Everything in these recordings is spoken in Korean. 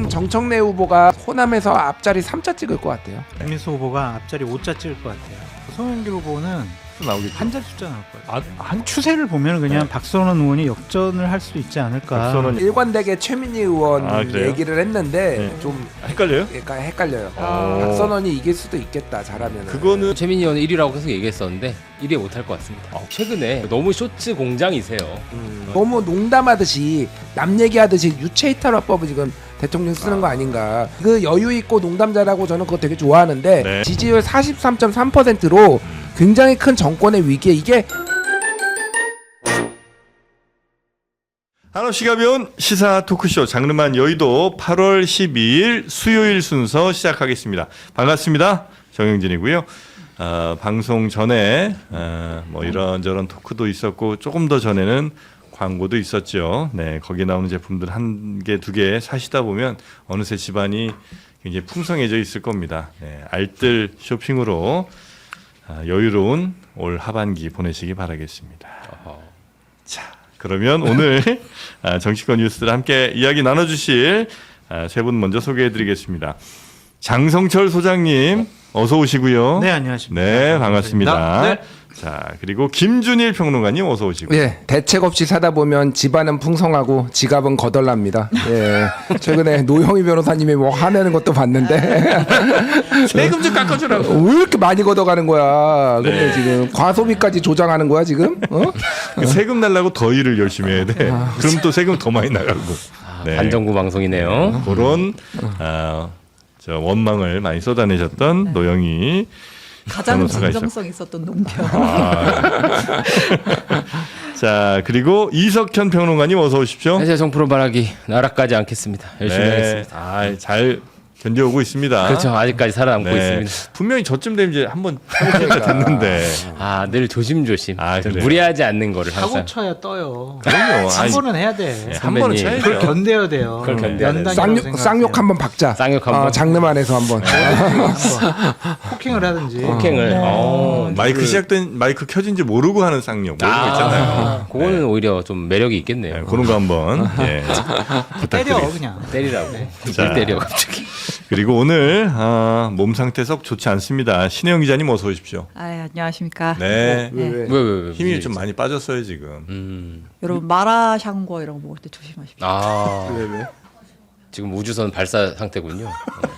정청래 후보가 호남에서 앞자리 3자 찍을 것 같아요. 김민수 후보가 앞자리 5자 찍을 것 같아요. 송영길 후보는 나오겠죠. 한 자리 숫자 나올 것 같아요. 한 추세를 보면 그냥 박선원 의원이 역전을 할 수도 있지 않을까. 박선원 일관되게 최민희 의원 그래요? 얘기를 했는데 네. 좀 헷갈려요? 약간 헷갈려요. 박선원이 이길 수도 있겠다 잘하면. 그거는 최민희 의원은 1위라고 계속 얘기했었는데 1위에 못할 것 같습니다. 최근에 너무 쇼츠 공장이세요. 너무 농담하듯이 남 얘기하듯이 유체이탈화법을 지금 대통령 쓰는 거 아닌가. 그 여유 있고 농담 잘하고 저는 그거 되게 좋아하는데 네. 지지율 43.3%로 굉장히 큰 정권의 위기에 이게 한없이 가벼운 시사 토크쇼 장르만 여의도 8월 12일 수요일 순서 시작하겠습니다. 반갑습니다. 정영진이고요. 방송 전에 뭐 이런저런 토크도 있었고 조금 더 전에는 광고도 있었죠. 네, 거기에 나오는 제품들 한 개, 두 개 사시다 보면 어느새 집안이 굉장히 풍성해져 있을 겁니다. 네, 알뜰 쇼핑으로 여유로운 올 하반기 보내시기 바라겠습니다. 자, 그러면 오늘 정치권 뉴스들 함께 이야기 나눠주실 세 분 먼저 소개해드리겠습니다. 장성철 소장님 어서 오시고요. 네, 안녕하십니까. 네, 반갑습니다. 네. 자, 그리고 김준일 평론가님 어서 오시고. 예, 대책 없이 사다 보면 집안은 풍성하고 지갑은 거덜납니다. 예, 최근에 노영희 변호사님이 뭐 화내는 것도 봤는데 세금 좀 깎아주라고. 왜 이렇게 많이 걷어가는 거야? 근데 네. 지금 과소비까지 조장하는 거야 지금? 어? 세금 날라고 더 일을 열심히 해야 돼. 그럼 또 세금 더 많이 나가고. 네. 반정부 방송이네요. 그런 저 원망을 많이 쏟아내셨던 노영희 가장 변호사가 진정성 있었던 논평. 자, 그리고 이석현 평론가님 어서 오십시오. 해제 정프로 말하기 나락가지 않겠습니다. 열심히 네. 하겠습니다. 잘 견뎌오고 있습니다. 그렇죠. 아직까지 살아남고 네. 있습니다. 분명히 저쯤 되면 이제 한번 해볼 때가 됐는데. 늘 조심조심. 좀 그래요? 무리하지 않는 거를 사고 항상. 쳐야 떠요. 그럼요. 한 번은 해야 돼. 네, 한 번은 선배님. 그걸 쳐야죠. 견뎌야 돼요. 그걸 견뎌야 연단이라고 쌍욕 한번 박자. 쌍욕 한번. 장르만에서 한번. 폭행을 하든지. 폭행을. 마이크 켜진지 모르고 하는 쌍욕 뭐 이런 거 있잖아요. 그거는 오히려 좀 매력이 있겠네요. 네, 그런 거 한번 때려 부탁드리겠습니다. 그냥. 때리라고. 자. 누굴 때려 갑자기. 그리고 오늘 몸 상태 썩 좋지 않습니다. 신혜영 기자님 어서 오십시오. 안녕하십니까. 네. 왜? 왜? 힘이 좀 많이 빠졌어요 지금. 여러분 마라샹궈 이런 거 먹을 때 조심하십시오. 왜? 지금 우주선 발사 상태군요.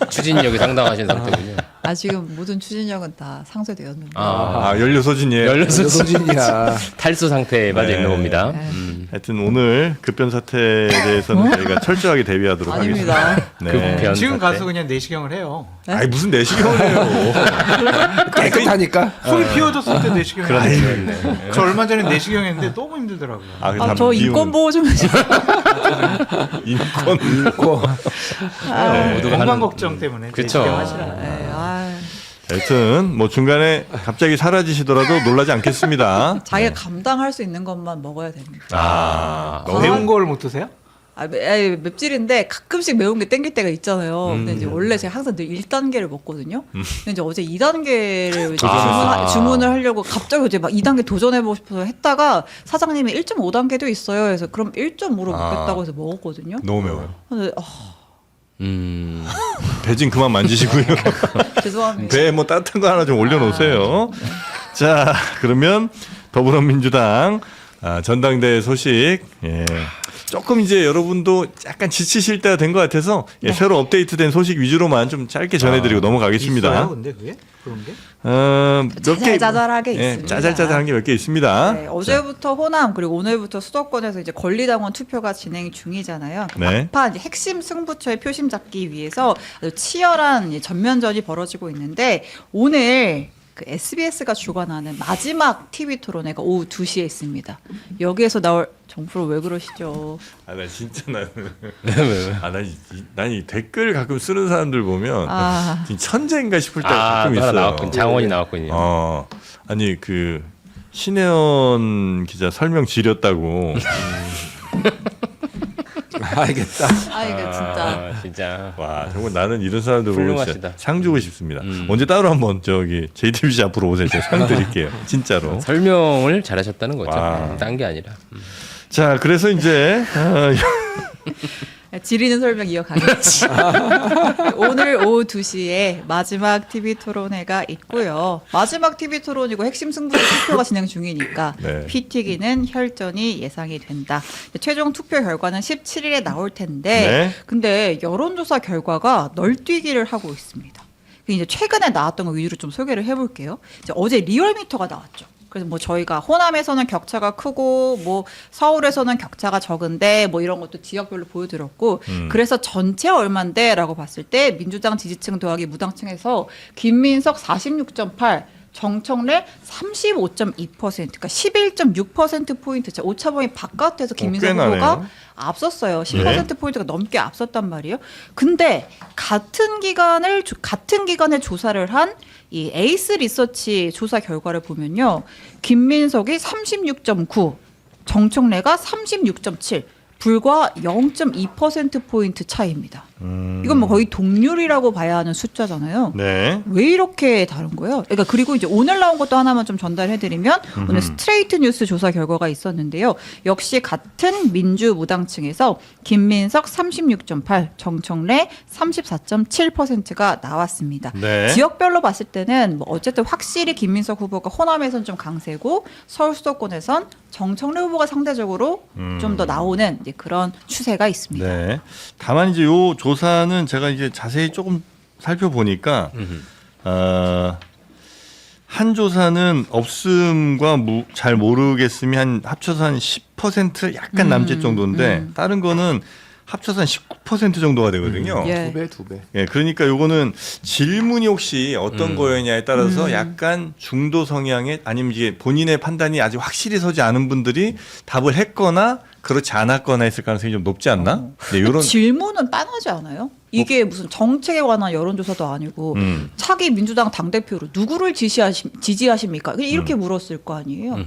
추진력이 상당하신 상태군요. 지금 모든 추진력은 다 상쇄되었는데. 연료소진이에요. 소진이야. 탈수 상태에 빠져 있는 네. 겁니다. 하여튼 오늘 급변 사태에 대해서는 저희가 철저하게 대비하도록 하겠습니다. 아닙니다. 급변. 지금 사태. 가서 그냥 내시경을 해요. 아니 무슨 내시경을 해요. 깨끗하니까. 소리 피워줬을 때 내시경. 그렇네. 저 얼마 전에 내시경 했는데 너무 힘들더라고요. 저 인권 보호 좀 해주세요. 인권. 건강 걱정 때문에 그쵸. 내시경 하시라. 하여튼 뭐 중간에 갑자기 사라지시더라도 놀라지 않겠습니다. 자기가 감당할 수 있는 것만 먹어야 됩니다. 매운 걸 못 드세요? 맵찔인데 가끔씩 매운 게 땡길 때가 있잖아요. 근데 이제 원래 제가 항상 늘 1단계를 먹거든요. 근데 이제 어제 2단계를 주문을 하려고 갑자기 이제 막 2단계 도전해보고 싶어서 했다가 사장님이 1.5단계도 있어요. 그래서 그럼 1.5로 먹겠다고 해서 먹었거든요. 너무 매워요. 근데 배 좀 그만 만지시고요. 죄송합니다. 배에 뭐 따뜻한 거 하나 좀 올려놓으세요. 자, 그러면 더불어민주당 전당대회 소식. 예. 조금 이제 여러분도 약간 지치실 때가 된 것 같아서 새로 업데이트된 소식 위주로만 좀 짧게 전해드리고 넘어가겠습니다. 있어요, 근데 그게 그런 게? 짜잘짜잘하게 있습니다. 짜잘짜잘한 게 몇 개 있습니다. 네, 어제부터 호남 그리고 오늘부터 수도권에서 이제 권리당원 투표가 진행 중이잖아요. 네. 막판 핵심 승부처의 표심 잡기 위해서 아주 치열한 전면전이 벌어지고 있는데 오늘 그 SBS가 주관하는 마지막 TV 토론회가 오후 2시에 있습니다. 여기에서 나올 정프로 왜 그러시죠? 나 진짜 난 이 댓글 가끔 쓰는 사람들 보면 진짜 천재인가 싶을 때가 가끔 있어요. 나왔군. 장원이 나왔군요. 아니 그 신혜원 기자 설명 지렸다고. 알겠다. 이거 진짜. 와 정말 나는 이런 사람들 보면 훌륭하시다. 진짜 상 주고 싶습니다. 언제 따로 한번 저기 JTBC 앞으로 오세요. 제가 상 드릴게요. 진짜로. 설명을 잘하셨다는 거죠. 와. 딴 게 아니라. 자 그래서 이제 지리는 설명 이어가겠습니다. 오늘 오후 2시에 마지막 TV 토론회가 있고요. 마지막 TV 토론이고 핵심 승부 투표가 진행 중이니까 네. 피 튀기는 혈전이 예상이 된다. 최종 투표 결과는 17일에 나올 텐데 네. 근데 여론조사 결과가 널뛰기를 하고 있습니다. 이제 최근에 나왔던 거 위주로 좀 소개를 해볼게요. 이제 어제 리얼미터가 나왔죠. 그래서 뭐 저희가 호남에서는 격차가 크고 뭐 서울에서는 격차가 적은데 뭐 이런 것도 지역별로 보여드렸고 그래서 전체 얼만데라고 봤을 때 민주당 지지층 더하기 무당층에서 김민석 46.8 정청래 35.2% 그러니까 11.6%포인트 오차범위 바깥에서 김민석 꽤 후보가 나네요. 앞섰어요. 10%포인트가 넘게 앞섰단 말이에요. 근데 같은 기간의 조사를 한 이 에이스 리서치 조사 결과를 보면요. 김민석이 36.9, 정청래가 36.7, 불과 0.2%포인트 차이입니다. 이건 뭐 거의 동률이라고 봐야 하는 숫자잖아요. 네. 왜 이렇게 다른 거예요? 그러니까 그리고 이제 오늘 나온 것도 하나만 좀 전달해드리면 오늘 스트레이트 뉴스 조사 결과가 있었는데요. 역시 같은 민주 무당층에서 김민석 36.8, 정청래 34.7%가 나왔습니다. 네. 지역별로 봤을 때는 뭐 어쨌든 확실히 김민석 후보가 호남에선 좀 강세고 서울 수도권에선 정청래 후보가 상대적으로 좀 더 나오는 이제 그런 추세가 있습니다. 네. 다만 이제 요 조사는 제가 이제 자세히 조금 살펴보니까 한 조사는 없음과 잘 모르겠음이 한 합쳐서 한 10% 약간 남짓 정도인데 다른 거는 합쳐서 한 19% 정도가 되거든요. 예. 두 배. 예, 그러니까 요거는 질문이 혹시 어떤 거였냐에 따라서 약간 중도 성향의 아니면 이게 본인의 판단이 아직 확실히 서지 않은 분들이 답을 했거나 그렇지 않았거나 했을 가능성이 좀 높지 않나? 네, 요런 질문은 빤하지 않아요? 이게 무슨 정책에 관한 여론조사도 아니고 차기 민주당 당대표로 누구를 지지하십니까? 그냥 이렇게 물었을 거 아니에요?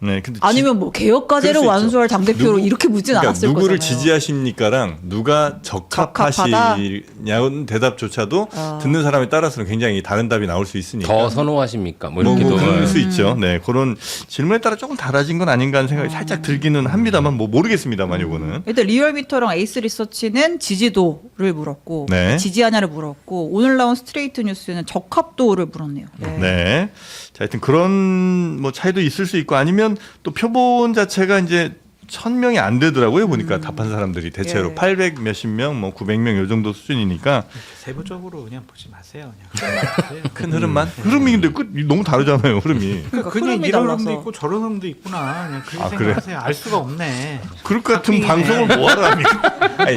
네, 근데 아니면 뭐 개혁과제를 그럴 수 완수할 당대표로 이렇게 묻진 그러니까 않았을 누구를 거잖아요. 지지하십니까랑 누가 적합하시냐는 대답조차도 듣는 사람에 따라서는 굉장히 다른 답이 나올 수 있으니까 더 선호하십니까? 뭐 뭐 이렇게도 그럴 수 있죠. 네, 그런 질문에 따라 조금 달라진 건 아닌가 하는 생각이 살짝 들기는 합니다만 뭐 모르겠습니다만 이거는 일단 리얼미터랑 에이스 리서치는 지지도를 물었고 네. 지지하냐를 물었고 오늘 나온 스트레이트 뉴스는 적합도를 물었네요. 네. 자, 하여튼 그런 뭐 차이도 있을 수 있고 아니면 또 표본 자체가 이제 1000명이 안 되더라고요. 보니까 답한 사람들이 대체로 예. 800 몇십 명, 뭐 900명 요 정도 수준이니까 세부적으로 그냥 보지 마세요. 그냥 큰 흐름만 흐름이 근데 너무 다르잖아요. 흐름이. 그러니까 흐름이 그냥 이런 달라서. 흐름도 있고 저런 흐름도 있구나. 그냥 그렇게 아, 그래요? 생각하세요. 알 수가 없네. 그럴 것 같은 방송을 뭐하러 합니까?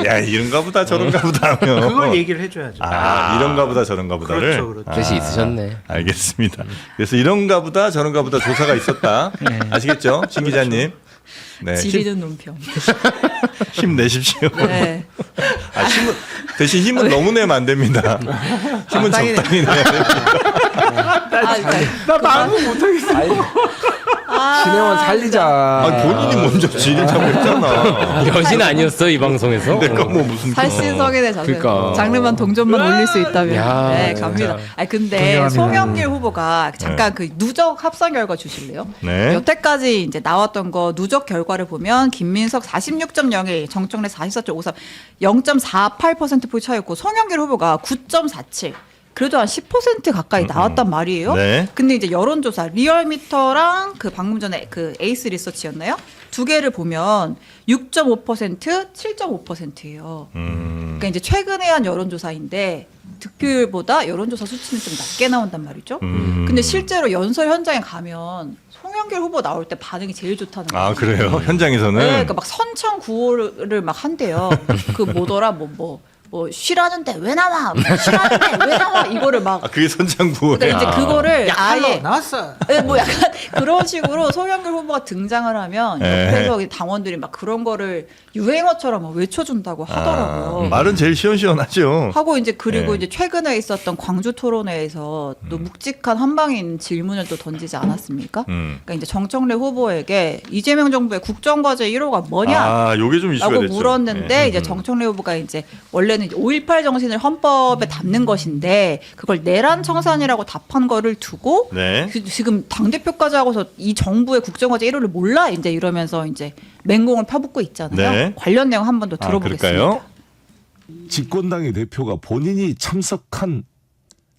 야, 이런가 보다 저런가 보다 하면 그걸 얘기를 해줘야죠. 이런가 보다 저런가 보다를 그렇죠, 그렇죠. 뜻이 있으셨네. 알겠습니다. 그래서 이런가 보다 저런가 보다 조사가 있었다. 아시겠죠? 신 기자님. 네, 지리는 논평. 힘내십시오. 네. 대신 힘은 너무 내면 안 됩니다. 힘은 적당히 내야 됩니다. 나 방송 못하겠어. 진행원 살리자. 본인이 먼저 지를 잡고 했잖아. 여신 아니었어 이 방송에서? 내가 뭐 무슨 살신성인의 자세. 그러니까. 장르만 동전만 올릴 수 있다면. 야, 네, 진짜. 갑니다. 아니 근데 존경합니다. 송영길 후보가 잠깐 그 누적 합산 결과 주실래요? 네. 여태까지 이제 나왔던 거 누적 결과를 보면 김민석 46.01, 정청래 44.53, 0.48%포인트 차이였고 송영길 후보가 9.47. 그래도 한 10% 가까이 나왔단 말이에요. 네. 근데 이제 여론조사 리얼미터랑 그 방금 전에 그 에이스 리서치였나요? 두 개를 보면 6.5%, 7.5%예요. 그러니까 이제 최근에 한 여론조사인데 득표율보다 여론조사 수치는 좀 낮게 나온단 말이죠. 근데 실제로 연설 현장에 가면 송영길 후보 나올 때 반응이 제일 좋다는 거예요. 아, 그래요? 현장에서는? 네, 그러니까 막 선창 구호를 막 한대요. 그 뭐더라, 뭐 쉬라는데 왜 나와? 쉬라는데 왜 나와? 이거를 막. 그게 선창구호예요. 그러니까 이제 그거를 아예 나왔어. 네, 뭐 약간 그런 식으로 송영길 후보가 등장을 하면 네. 옆에서 당원들이 막 그런 거를 유행어처럼 막 외쳐준다고 하더라고요. 말은 제일 시원시원하죠. 하고 이제 그리고 네. 이제 최근에 있었던 광주 토론회에서 또 묵직한 한방인 질문을 또 던지지 않았습니까? 그러니까 이제 정청래 후보에게 이재명 정부의 국정과제 1호가 뭐냐? 요게 좀 이슈가 라고 됐죠. 물었는데 네. 이제 정청래 후보가 이제 원래는 이제 5.18 정신을 헌법에 담는 것인데 그걸 내란 청산이라고 답한 거를 두고 네. 지금 당대표까지 하고서 이 정부의 국정과제 1호를 몰라 이제 이러면서 이제 맹공을 펴붓고 있잖아요. 네. 관련 내용 한 번 더 들어보겠습니다. 그럴까요? 집권당의 대표가 본인이 참석한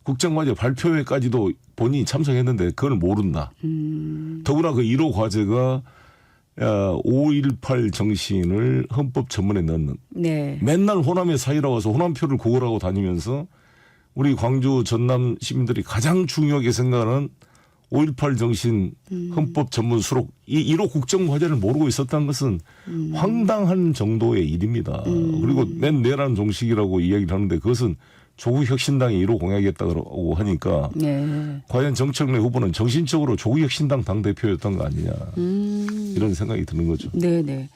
국정과제 발표회까지도 본인이 참석했는데 그걸 모른다. 더구나 그 1호 과제가 5.18 정신을 헌법 전문에 넣는. 네. 맨날 호남에 사이라 와서 호남표를 구걸하고 다니면서 우리 광주 전남 시민들이 가장 중요하게 생각하는 5.18 정신 헌법 전문 수록 이 1호 국정과제를 모르고 있었다는 것은 황당한 정도의 일입니다. 그리고 맨 내란 종식이라고 이야기를 하는데 그것은 조국 혁신당이 1호 공약이었다고 하니까 네. 과연 정청래 후보는 정신적으로 조국 혁신당 당대표였던 거 아니냐 이런 생각이 드는 거죠. 네네.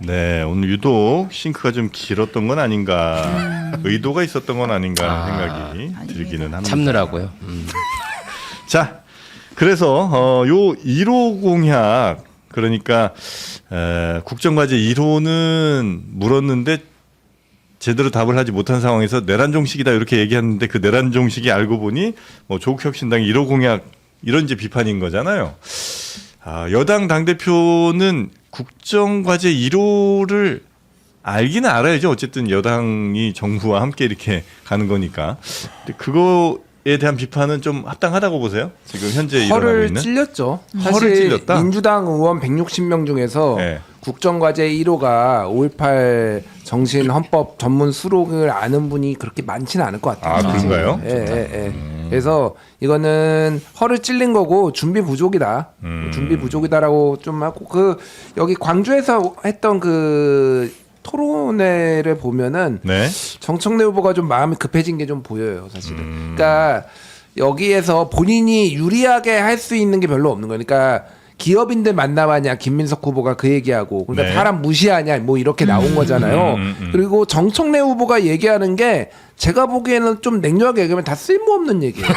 네, 오늘 유독 싱크가 좀 길었던 건 아닌가, 의도가 있었던 건 아닌가 하는 생각이 들기는 합니다. 참느라고요. 자, 그래서 요 1호 공약, 그러니까 국정과제 1호는 물었는데 제대로 답을 하지 못한 상황에서 내란 종식이다 이렇게 얘기했는데 그 내란 종식이 알고 보니 뭐 조국 혁신당의 1호 공약 이런 이제 비판인 거잖아요. 여당 당대표는 국정과제 1호를 알기는 알아야죠. 어쨌든 여당이 정부와 함께 이렇게 가는 거니까. 근데 그거에 대한 비판은 좀 합당하다고 보세요? 지금 현재 일어나고 허를 있는? 찔렸죠. 허를 사실 찔렸다? 민주당 의원 160명 중에서 네. 국정과제 1호가 5.18 정신 헌법 전문 수록을 아는 분이 그렇게 많지는 않을 것 같아요. 그런가요? 예. 그래서 이거는 허를 찔린 거고 준비 부족이다. 준비 부족이다라고 좀 하고 그 여기 광주에서 했던 그 토론회를 보면은 네. 정청래 후보가 좀 마음이 급해진 게 좀 보여요, 사실은. 그러니까 여기에서 본인이 유리하게 할 수 있는 게 별로 없는 거예요. 그러니까 기업인들 만나봤냐 김민석 후보가 그 얘기하고 그러니까 네. 사람 무시하냐 뭐 이렇게 나온 거잖아요. 그리고 정청래 후보가 얘기하는 게 제가 보기에는 좀 냉정하게 얘기하면 다 쓸모없는 얘기예요.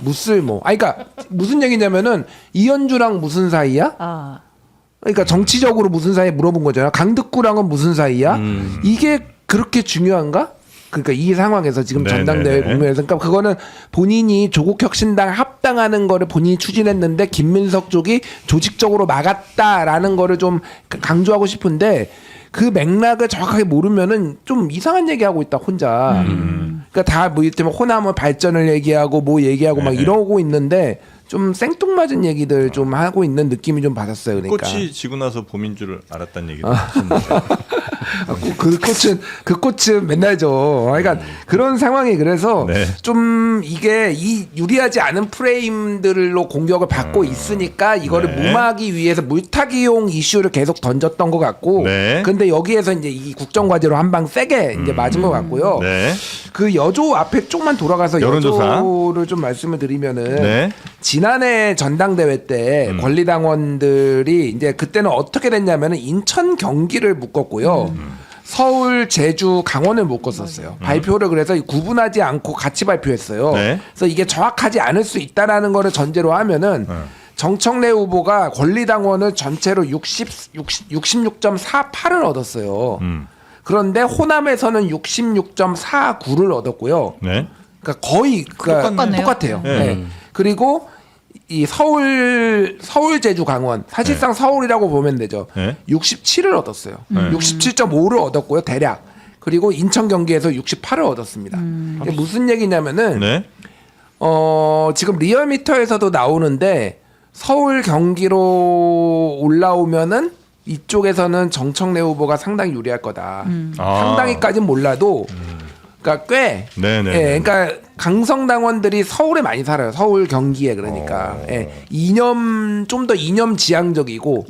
무쓸모. 그러니까 무슨 얘기냐면은 이현주랑 무슨 사이야? 아. 그러니까 정치적으로 무슨 사이 물어본 거잖아요. 강득구랑은 무슨 사이야? 이게 그렇게 중요한가? 그러니까 이 상황에서 지금 네네네. 전당대회 국면에서 그러니까 그거는 본인이 조국 혁신당 합당하는 거를 본인이 추진했는데 김민석 쪽이 조직적으로 막았다라는 거를 좀 강조하고 싶은데 그 맥락을 정확하게 모르면은 좀 이상한 얘기하고 있다 혼자. 그러니까 다 뭐 이를테면 호남의 발전을 얘기하고 뭐 얘기하고 막 이러고 있는데 좀 생뚱맞은 얘기들 좀 하고 있는 느낌이 좀 받았어요. 그러니까. 꽃이 지고 나서 봄인 줄 알았다는 얘기도 하셨는데. 그 꽃은 맨날죠. 그러니까 그런 상황이 그래서 네. 좀 이게 이 유리하지 않은 프레임들로 공격을 받고 있으니까 이거를 네. 무마하기 위해서 물타기용 이슈를 계속 던졌던 것 같고. 네. 근데 여기에서 이제 이 국정과제로 한 방 세게 이제 맞은 것 같고요. 네. 그 여조 앞에 조금만 돌아가서 여론조사. 여조를 좀 말씀을 드리면은 네. 지난해 전당대회 때 권리당원들이 이제 그때는 어떻게 됐냐면은 인천 경기를 묶었고요. 서울, 제주, 강원을 묶었었어요. 발표를 그래서 구분하지 않고 같이 발표했어요. 네. 그래서 이게 정확하지 않을 수 있다라는 거를 전제로 하면은 정청래 후보가 권리당원을 전체로 66.48을 얻었어요. 그런데 호남에서는 66.49를 얻었고요. 네. 그러니까 거의 똑같네요. 똑같아요. 네. 네. 그리고 이 서울, 제주, 강원 사실상 서울이라고 보면 되죠. 네. 67을 얻었어요. 67.5를 얻었고요, 대략. 그리고 인천 경기에서 68을 얻었습니다. 이게 무슨 얘기냐면은 네. 지금 리얼미터에서도 나오는데 서울 경기로 올라오면은 이쪽에서는 정청래 후보가 상당히 유리할 거다. 상당히까지는 몰라도 그러니까 꽤 네네. 예, 그러니까 강성당원들이 서울에 많이 살아요. 서울 경기에 그러니까 예, 좀 더 이념 지향적이고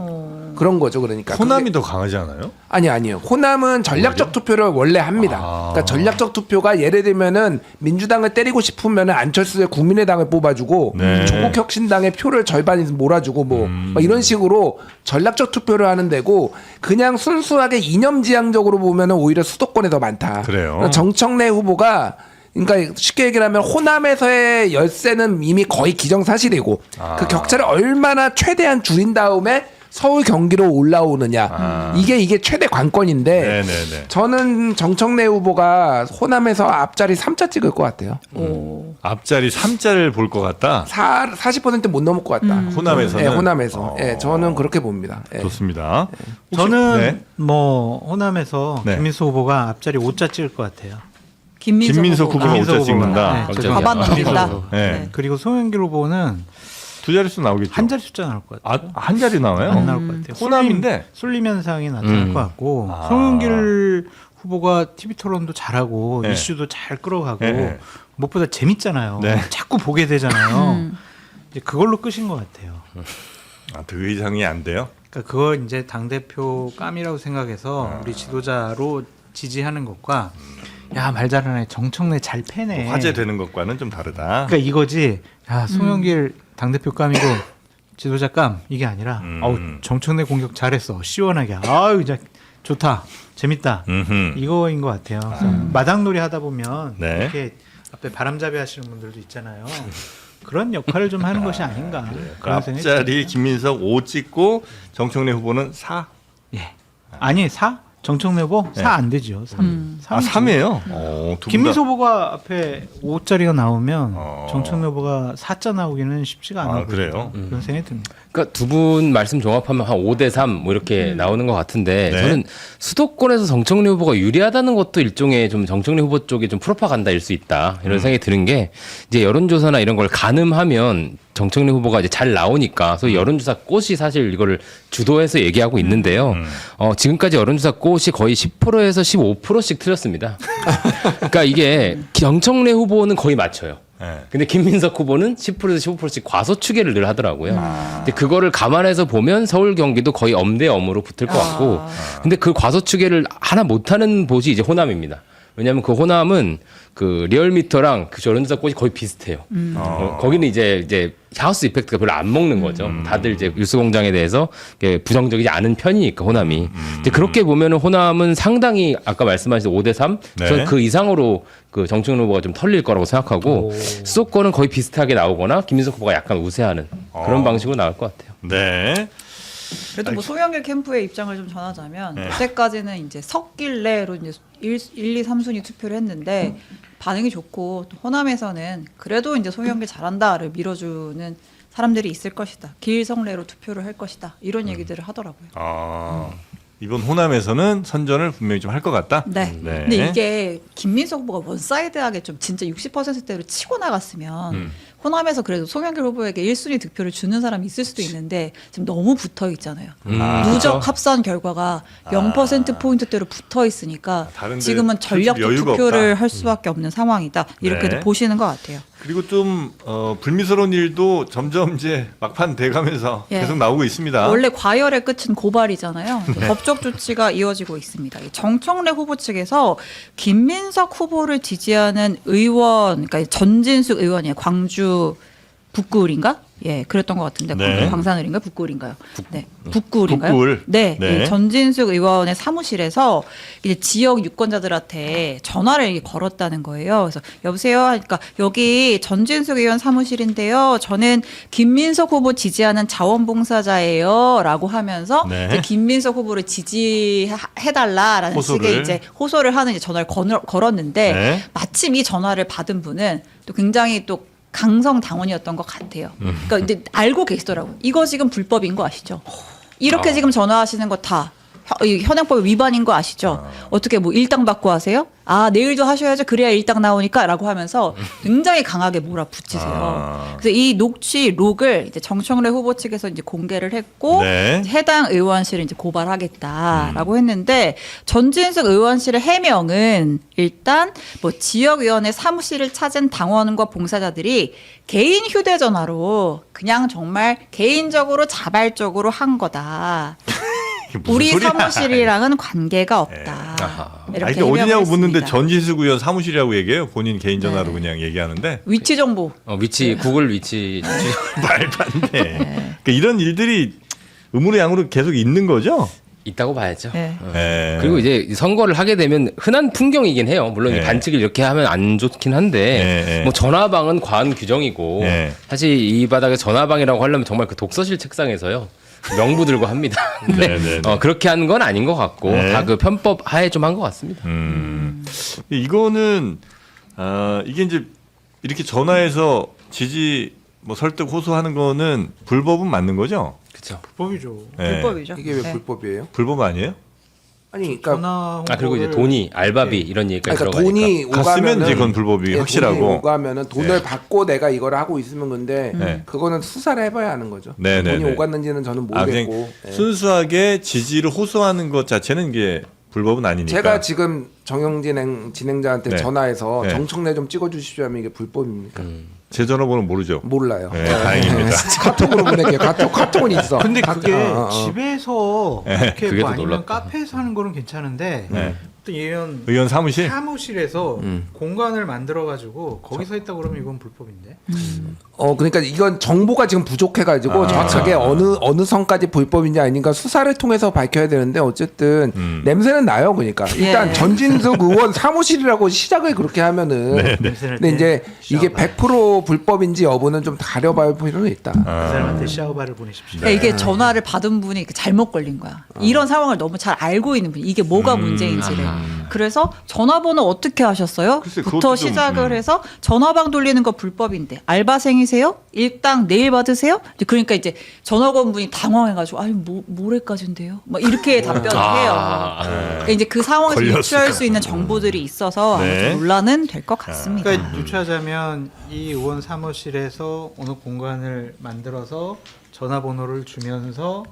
그런 거죠. 그러니까 호남이 그게- 더 강하지 않아요? 아니에요. 호남은 전략적 투표를 원래 합니다. 그러니까 전략적 투표가 예를 들면은 민주당을 때리고 싶으면은 안철수의 국민의당을 뽑아주고 네. 조국혁신당의 표를 절반 몰아주고 뭐 이런 식으로 전략적 투표를 하는 데고 그냥 순수하게 이념지향적으로 보면은 오히려 수도권에 더 많다. 그래요? 그러니까 정청래 후보가 그러니까 쉽게 얘기를 하면 호남에서의 열세는 이미 거의 기정사실이고 그 격차를 얼마나 최대한 줄인 다음에 서울 경기로 올라오느냐 이게 최대 관건인데 네네네. 저는 정청래 후보가 호남에서 앞자리 3자 찍을 것 같아요. 오. 앞자리 3자를 볼 것 같다. 40%못 넘을 것 같다. 호남에서는 네, 호남에서. 예, 저는 그렇게 봅니다. 예. 좋습니다. 저는 네. 뭐 호남에서 네. 김민수 후보가 앞자리 5자 찍을 것 같아요. 김민석 후보가 김민석 5자 후보가. 찍는다. 네, 과반 넘긴다. 네. 네. 그리고 송영길 후보는 두 자릿수 나오겠죠. 한 자리 숫자 나올 것 같아요. 한 자리 나와요? 안 나올 것 같아요. 호남인데? 쏠림 현상이 나타날 것 같고 아. 송영길 후보가 TV 토론도 잘하고 네. 이슈도 잘 끌어가고 네. 무엇보다 재밌잖아요. 네. 자꾸 보게 되잖아요. 이제 그걸로 끝인 것 같아요. 그 이상이 안 돼요? 그러니까 그걸 이제 당 대표 깜이라고 생각해서 우리 지도자로 지지하는 것과 야 말 잘하네 정청래 잘 패네. 화제되는 것과는 좀 다르다. 그러니까 이거지. 야 송영길 당 대표 깜이고 지도자 깜 이게 아니라 어우 정청래 공격 잘했어 시원하게 아유 이제 좋다 재밌다 음흠. 이거인 것 같아요. 그래서 마당놀이 하다 보면 네. 이렇게 앞에 바람잡이 하시는 분들도 있잖아요. 그런 역할을 좀 하는 것이 아닌가 그런 생각이 앞자리 듭니다. 김민석 5 찍고 정청래 후보는 4. 예. 아니 4? 정청래 후보? 네. 4 안 되죠. 3. 아 3이에요? 김민수 후보가 앞에 5자리가 나오면 어. 정청래 후보가 4자 나오기는 쉽지가 않아. 그래요? 그런 생각이 듭니다. 그러니까 두 분 말씀 종합하면 한 5대3 뭐 이렇게 나오는 것 같은데 네. 저는 수도권에서 정청래 후보가 유리하다는 것도 일종의 좀 정청래 후보 쪽에 좀 프로파간다일 수 있다 이런 생각이 드는 게 이제 여론조사나 이런 걸 가늠하면 정청래 후보가 이제 잘 나오니까 소위 여론조사 꽃이 사실 이거를 주도해서 얘기하고 있는데요. 지금까지 여론조사 꽃이 거의 10%에서 15%씩 틀렸습니다. 그러니까 이게 정청래 후보는 거의 맞춰요. 네. 근데 김민석 후보는 10%에서 15%씩 과소 추계를 늘 하더라고요. 근데 그거를 감안해서 보면 서울 경기도 거의 엄대엄으로 붙을 것 같고 근데 그 과소 추계를 하나 못하는 곳이 이제 호남입니다. 왜냐하면 그 호남은 그 리얼미터랑 그 여론조사 꽃이 거의 비슷해요. 거기는 이제 하우스 이펙트가 별로 안 먹는 거죠. 다들 이제 뉴스공장에 대해서 부정적이지 않은 편이니까 호남이. 이제 그렇게 보면은 호남은 상당히 아까 말씀하신 5대3 네. 저는 그 이상으로 그 정청래 후보가 좀 털릴 거라고 생각하고 수도권은 거의 비슷하게 나오거나 김민석 후보가 약간 우세하는 그런 방식으로 나올 것 같아요. 네. 그래도 뭐 송영길 캠프의 입장을 좀 전하자면 네. 여태까지는 이제 섞길래로 이제 1, 2, 3순위 투표를 했는데 반응이 좋고 또 호남에서는 그래도 이제 송영길 잘한다를 밀어주는 사람들이 있을 것이다. 길성래로 투표를 할 것이다. 이런 얘기들을 하더라고요. 이번 호남에서는 선전을 분명히 좀 할 것 같다. 네. 네. 근데 이게 김민석 후보가 원사이드하게 좀 진짜 60%대로 치고 나갔으면 호남에서 그래도 송영길 후보에게 1순위 득표를 주는 사람이 있을 수도 있는데 지금 너무 붙어 있잖아요. 누적 합산 결과가 0%포인트대로 붙어 있으니까 다른데 지금은 전략적 여유가 투표를 없다. 할 수밖에 없는 상황이다. 이렇게도 네. 보시는 것 같아요. 그리고 좀 불미스러운 일도 점점 이제 막판 돼가면서 예. 계속 나오고 있습니다. 원래 과열의 끝은 고발이잖아요. 법적 조치가 이어지고 있습니다. 이 정청래 후보 측에서 김민석 후보를 지지하는 의원, 그러니까 전진숙 의원이에요. 광주 북구을인가? 예, 그랬던 것 같은데 네. 광산을인가요? 북구을인가요? 네, 북구을인가요? 북구을. 네, 네. 이 전진숙 의원의 사무실에서 이제 지역 유권자들한테 전화를 이렇게 걸었다는 거예요. 그래서 여보세요, 하니까 여기 전진숙 의원 사무실인데요. 저는 김민석 후보 지지하는 자원봉사자예요.라고 하면서 네. 이제 김민석 후보를 지지해달라라는 호소를. 식의 이제 호소를 하는 이제 전화를 걸었는데 네. 마침 이 전화를 받은 분은 또 굉장히 또 강성 당원이었던 것 같아요. 그러니까 이제 알고 계시더라고요. 이거 지금 불법인 거 아시죠? 이렇게 지금 전화하시는 거 다 현행법 위반인 거 아시죠? 어떻게 뭐 일당 받고 하세요? 아 내일도 하셔야죠. 그래야 일당 나오니까라고 하면서 굉장히 강하게 몰아붙이세요. 그래서 이 녹취 록을 이제 정청래 후보 측에서 이제 공개를 했고 네. 해당 의원실을 이제 고발하겠다라고 했는데 전진숙 의원실의 해명은 일단 뭐 지역위원회 사무실을 찾은 당원과 봉사자들이 개인 휴대전화로 그냥 정말 개인적으로 자발적으로 한 거다. 이게 무슨 우리 소리야. 사무실이랑은 관계가 없다. 아니, 이렇게 이게 어디냐고 해명을 묻는데 했습니다. 전진숙 의원 사무실이라고 얘기해요. 본인 개인 전화로 네. 그냥 얘기하는데 위치 정보. 위치 구글 위치 말도 안 돼. 그러니까 이런 일들이 의무로 양으로 계속 있는 거죠. 있다고 봐야죠. 네. 네. 그리고 이제 선거를 하게 되면 흔한 풍경이긴 해요. 물론 네. 반칙을 이렇게 하면 안 좋긴 한데 네. 뭐 전화방은 과한 규정이고 네. 사실 이 바닥에 전화방이라고 하려면 정말 그 독서실 책상에서요. 명부 들고 합니다. 근데 네, 네, 네. 그렇게 하는 건 아닌 것 같고 네. 다 그 편법 하에 좀 한 것 같습니다. 이거는 이게 이제 이렇게 전화해서 지지 뭐 설득 호소하는 거는 불법은 맞는 거죠? 그렇죠. 불법이죠. 네. 불법이죠. 이게 왜 네. 불법이에요? 불법 아니에요? 아니 그러니까 전화 그리고 이제 홍보를- 돈이 알바비 이런 얘기까지 그러니까 들어가니까. 돈이 갔으면 오가면은 이제 그건 불법이 예, 확실하고. 돈이 오가면은 돈을 네. 받고 내가 이걸 하고 있으면 근데 네. 그거는 수사를 해봐야 하는 거죠. 네, 네, 돈이 네. 오갔는지는 저는 아, 모르겠고. 그냥 예. 순수하게 지지를 호소하는 것 자체는 이게 불법은 아니니까. 제가 지금 진행자한테 네. 전화해서 네. 정청래 좀 찍어주십시오 하면 이게 불법입니까? 제 전화번호 모르죠. 몰라요. 네, 다행입니다. 카톡으로 보낼게요. 카톡은 있어. 근데 그게 어. 집에서 네, 이렇게 그게 뭐 더 아니면 놀랍다. 카페에서 하는 거는 괜찮은데 네. 또 이런 의원 사무실? 사무실에서 공간을 만들어 가지고 거기서 했다 그러면 이건 불법인데. 그러니까 이건 정보가 지금 부족해가지고 정확하게 어느 선까지 불법인지 아닌가 수사를 통해서 밝혀야 되는데 어쨌든 냄새는 나요. 그러니까 일단 예. 전진숙 의원 사무실이라고 시작을 그렇게 하면은 냄새날 근데 때 이제 이게 샤워바. 100% 불법인지 여부는 좀 가려봐야 필요는 있다. 그 사람한테 샤워바를 보내십시오. 그러니까 이게 전화를 받은 분이 잘못 걸린 거야. 이런 상황을 너무 잘 알고 있는 분이 이게 뭐가 문제인지를. 그래서 전화번호 어떻게 하셨어요? 글쎄, 부터 그것도 좀, 시작을 해서 전화방 돌리는 거 불법인데 알바생이세요? 일당 내일 받으세요? 이제 그러니까 이제 전화건 분이 당황해가지고 아니 모레까지인데요? 막 이렇게 답변을 해요. 그러니까 이제 그 상황에서 걸렸을까. 유추할 수 있는 정보들이 있어서 네. 아무튼 논란은 될 것 같습니다. 그러니까 유추하자면 이 의원 사무실에서 어느 공간을 만들어서 전화번호를 주면서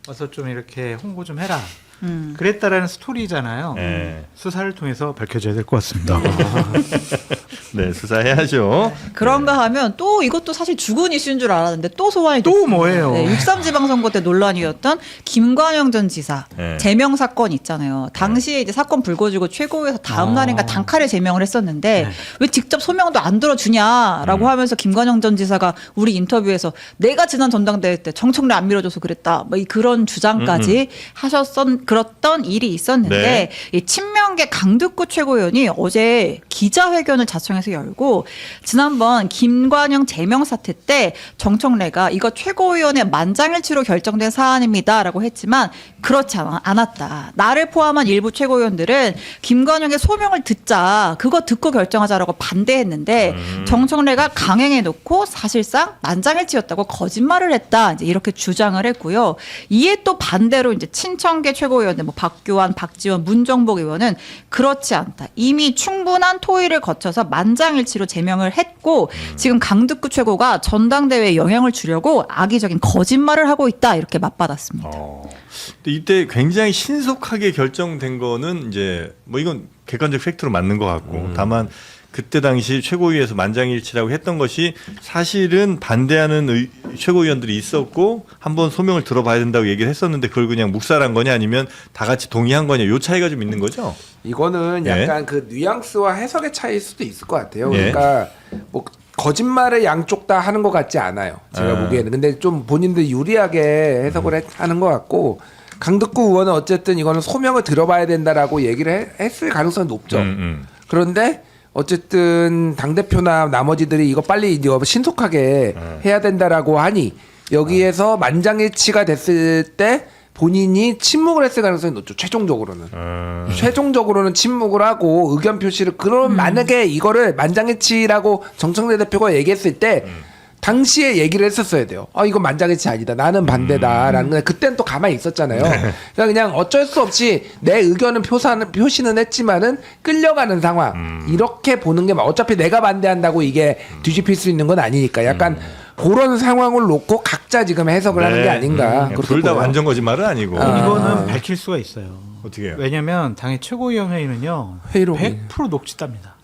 와서 좀 이렇게 홍보 좀 해라. 그랬다라는 스토리잖아요. 네. 수사를 통해서 밝혀져야 될 것 같습니다. 네, 수사해야죠. 그런가 하면 또 이것도 사실 죽은 이슈인 줄 알았는데 또 소환이 또 됐습니다. 뭐예요? 네, 6.3 지방선거 때 논란이었던 김관영 전 지사 네. 제명 사건 있잖아요. 당시에 이제 사건 불거지고 최고위에서 다음 날인가 단칼에 제명을 했었는데 왜 직접 소명도 안 들어주냐라고 하면서 김관영 전 지사가 우리 인터뷰에서 내가 지난 전당대회 때 정청래 안 밀어줘서 그랬다. 뭐 그런 주장까지 그랬던 일이 있었는데 네. 이 친명계 강득구 최고위원이 어제 기자회견을 자청해서 열고 지난번 김관영 제명 사태 때 정청래가 이거 최고위원회 만장일치로 결정된 사안입니다라고 했지만 그렇지 않았다. 나를 포함한 일부 최고위원들은 김관영의 소명을 듣자 그거 듣고 결정하자라고 반대했는데 정청래가 강행해놓고 사실상 만장일치였다고 거짓말을 했다. 이제 이렇게 주장을 했고요. 이에 또 반대로 이제 친청계 최고위원들 뭐 박교안, 박지원, 문정복 의원은 그렇지 않다. 이미 충분한 토의를 거쳐서 만장일치로 제명을 했고 지금 강득구 최고가 전당대회에 영향을 주려고 악의적인 거짓말을 하고 있다. 이렇게 맞받았습니다. 근데 이때 굉장히 신속하게 결정된 거는 이제 뭐 이건 객관적 팩트로 맞는 것 같고 다만 그때 당시 최고위에서 만장일치라고 했던 것이 사실은 반대하는 최고위원들이 있었고 한번 소명을 들어봐야 된다고 얘기를 했었는데 그걸 그냥 묵살한 거냐 아니면 다 같이 동의한 거냐 요 차이가 좀 있는 거죠. 이거는 예. 약간 그 뉘앙스와 해석의 차이일 수도 있을 것 같아요. 예. 그러니까 뭐 거짓말을 양쪽 다 하는 것 같지 않아요. 제가 보기에는. 근데 좀 본인들 유리하게 해석을 하는 것 같고 강득구 의원은 어쨌든 이거는 소명을 들어봐야 된다라고 얘기를 했을 가능성이 높죠. 그런데 어쨌든 당대표나 나머지들이 이거 빨리 이거 신속하게 해야 된다라고 하니 여기에서 만장일치가 됐을 때 본인이 침묵을 했을 가능성이 높죠. 최종적으로는 침묵을 하고 의견 표시를 그럼 만약에 이거를 만장일치라고 정청래 대표가 얘기했을 때 당시에 얘기를 했었어야 돼요. 이거 만장일치 아니다. 나는 반대다라는 건 그때는 또 가만히 있었잖아요. 그러니까 그냥 어쩔 수 없이 내 의견은 표시는 했지만은 끌려가는 상황. 이렇게 보는 게 어차피 내가 반대한다고 이게 뒤집힐 수 있는 건 아니니까 약간 그런 상황을 놓고 각자 지금 해석을 하는 게 아닌가. 둘 다 완전 거짓말은 아니고. 이거는 밝힐 수가 있어요. 어떻게 해요? 왜냐하면 당의 최고위원회의는요. 회의록이. 100% 녹취답니다.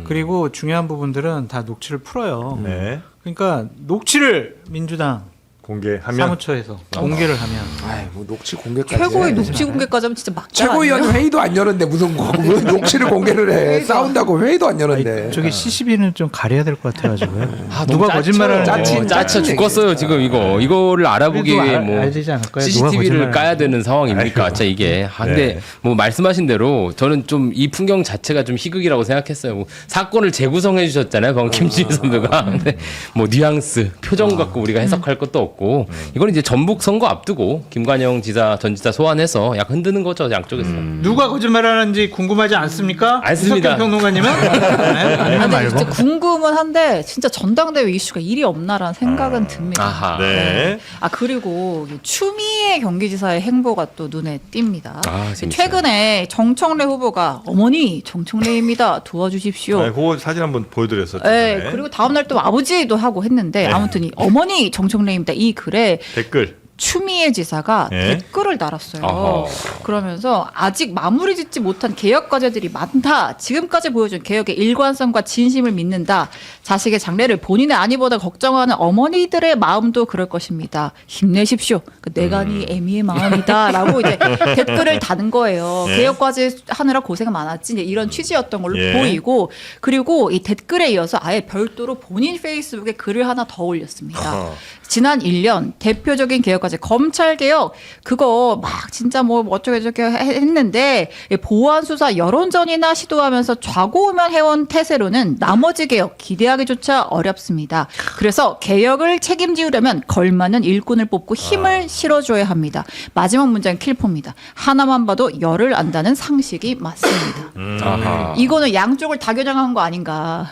그리고 중요한 부분들은 다 녹취를 풀어요. 네. 그러니까 녹취를 민주당 공개하면 사무처에서 공개를 하면 아이 뭐 녹취 공개까지. 최고의 해. 녹취 공개까지 하면 진짜 막장 최고위원 아니에요? 회의도 안 열었는데 무슨 녹취를 공개를 해. 싸운다고 회의도 안 열었는데. 저기 CCB는 좀 가려야 될 것 같아가지고요. 아, 누가 너무 거짓말을 짜친, 짜쳐 짜친 죽겠어요 지금 이거를 알아보기 위해 뭐 알아야 되지 않을까요? 누가 CCTV를 거짓말을 까야 되는 상황입니까? 진짜 이게. 근데 뭐 말씀하신 대로 저는 좀 이 풍경 자체가 좀 희극이라고 생각했어요. 뭐 사건을 재구성해 주셨잖아요, 방금 김지희 선배가. 근데 뭐 뉘앙스, 표정 갖고 우리가 해석할 것도 없고. 같고 이건 이제 전북 선거 앞두고 김관영 전 지사 소환해서 약 흔드는 거죠 양쪽에서. 누가 거짓말하는지 궁금하지 않습니까? 않습니다. 이석경 평론가님은? 네. 아, 근데 진짜 궁금은 한데 진짜 전당대회 이슈가 일이 없나라는 생각은 듭니다. 아하. 네. 아 그리고 추미애 경기지사의 행보가 또 눈에 띕니다. 아, 재밌어요. 최근에 정청래 후보가 어머니 정청래입니다 도와주십시오. 아, 그거 사진 한번 보여드렸었죠. 네, 전에. 그리고 다음날 또 아버지도 하고 했는데 네. 아무튼 이 어머니 정청래입니다 이 글에 댓글. 추미애 지사가 네. 댓글을 달았어요. 어허. 그러면서 아직 마무리 짓지 못한 개혁 과제들이 많다. 지금까지 보여준 개혁의 일관성과 진심을 믿는다. 자식의 장래를 본인의 안위보다 걱정하는 어머니들의 마음도 그럴 것입니다. 힘내십시오. 그 내간이 애미의 마음이다라고 이제 댓글을 다는 거예요. 네. 개혁 과제 하느라 고생 많았지. 이제 이런 취지였던 걸로 예. 보이고 그리고 이 댓글에 이어서 아예 별도로 본인 페이스북에 글을 하나 더 올렸습니다. 어허. 지난 1년 대표적인 개혁과제 검찰 개혁 그거 막 진짜 뭐 어쩌고저쩌고 했는데 보안 수사 여론전이나 시도하면서 좌고우면 해온 태세로는 나머지 개혁 기대하기조차 어렵습니다. 그래서 개혁을 책임지려면 걸맞는 일꾼을 뽑고 힘을 실어줘야 합니다. 마지막 문장은 킬포입니다. 하나만 봐도 열을 안다는 상식이 맞습니다. 아하. 이거는 양쪽을 다 겨냥한 거 아닌가.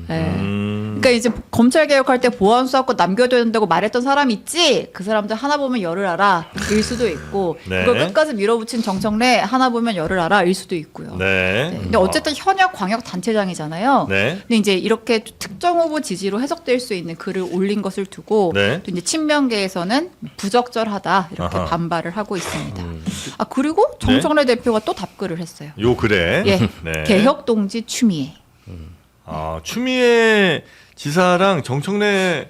네. 그러니까 이제 검찰 개혁할 때 보안 수사권 남겨둬야 된다고 말했던 사람 있지. 그 사람들 하나 보면 열을 알아 일 수도 있고 네. 그걸 끝까지 밀어붙인 정청래 하나 보면 열을 알아 일 수도 있고요. 네. 네. 근데 어쨌든 현역 광역 단체장이잖아요. 네. 근데 이제 이렇게 특정 후보 지지로 해석될 수 있는 글을 올린 것을 두고 네. 또 이제 친명계에서는 부적절하다 이렇게 아하. 반발을 하고 있습니다. 아 그리고 정청래 대표가 또 답글을 했어요. 요 글에. 예, 네. 개혁 동지 추미애. 아, 추미애 지사랑 정청래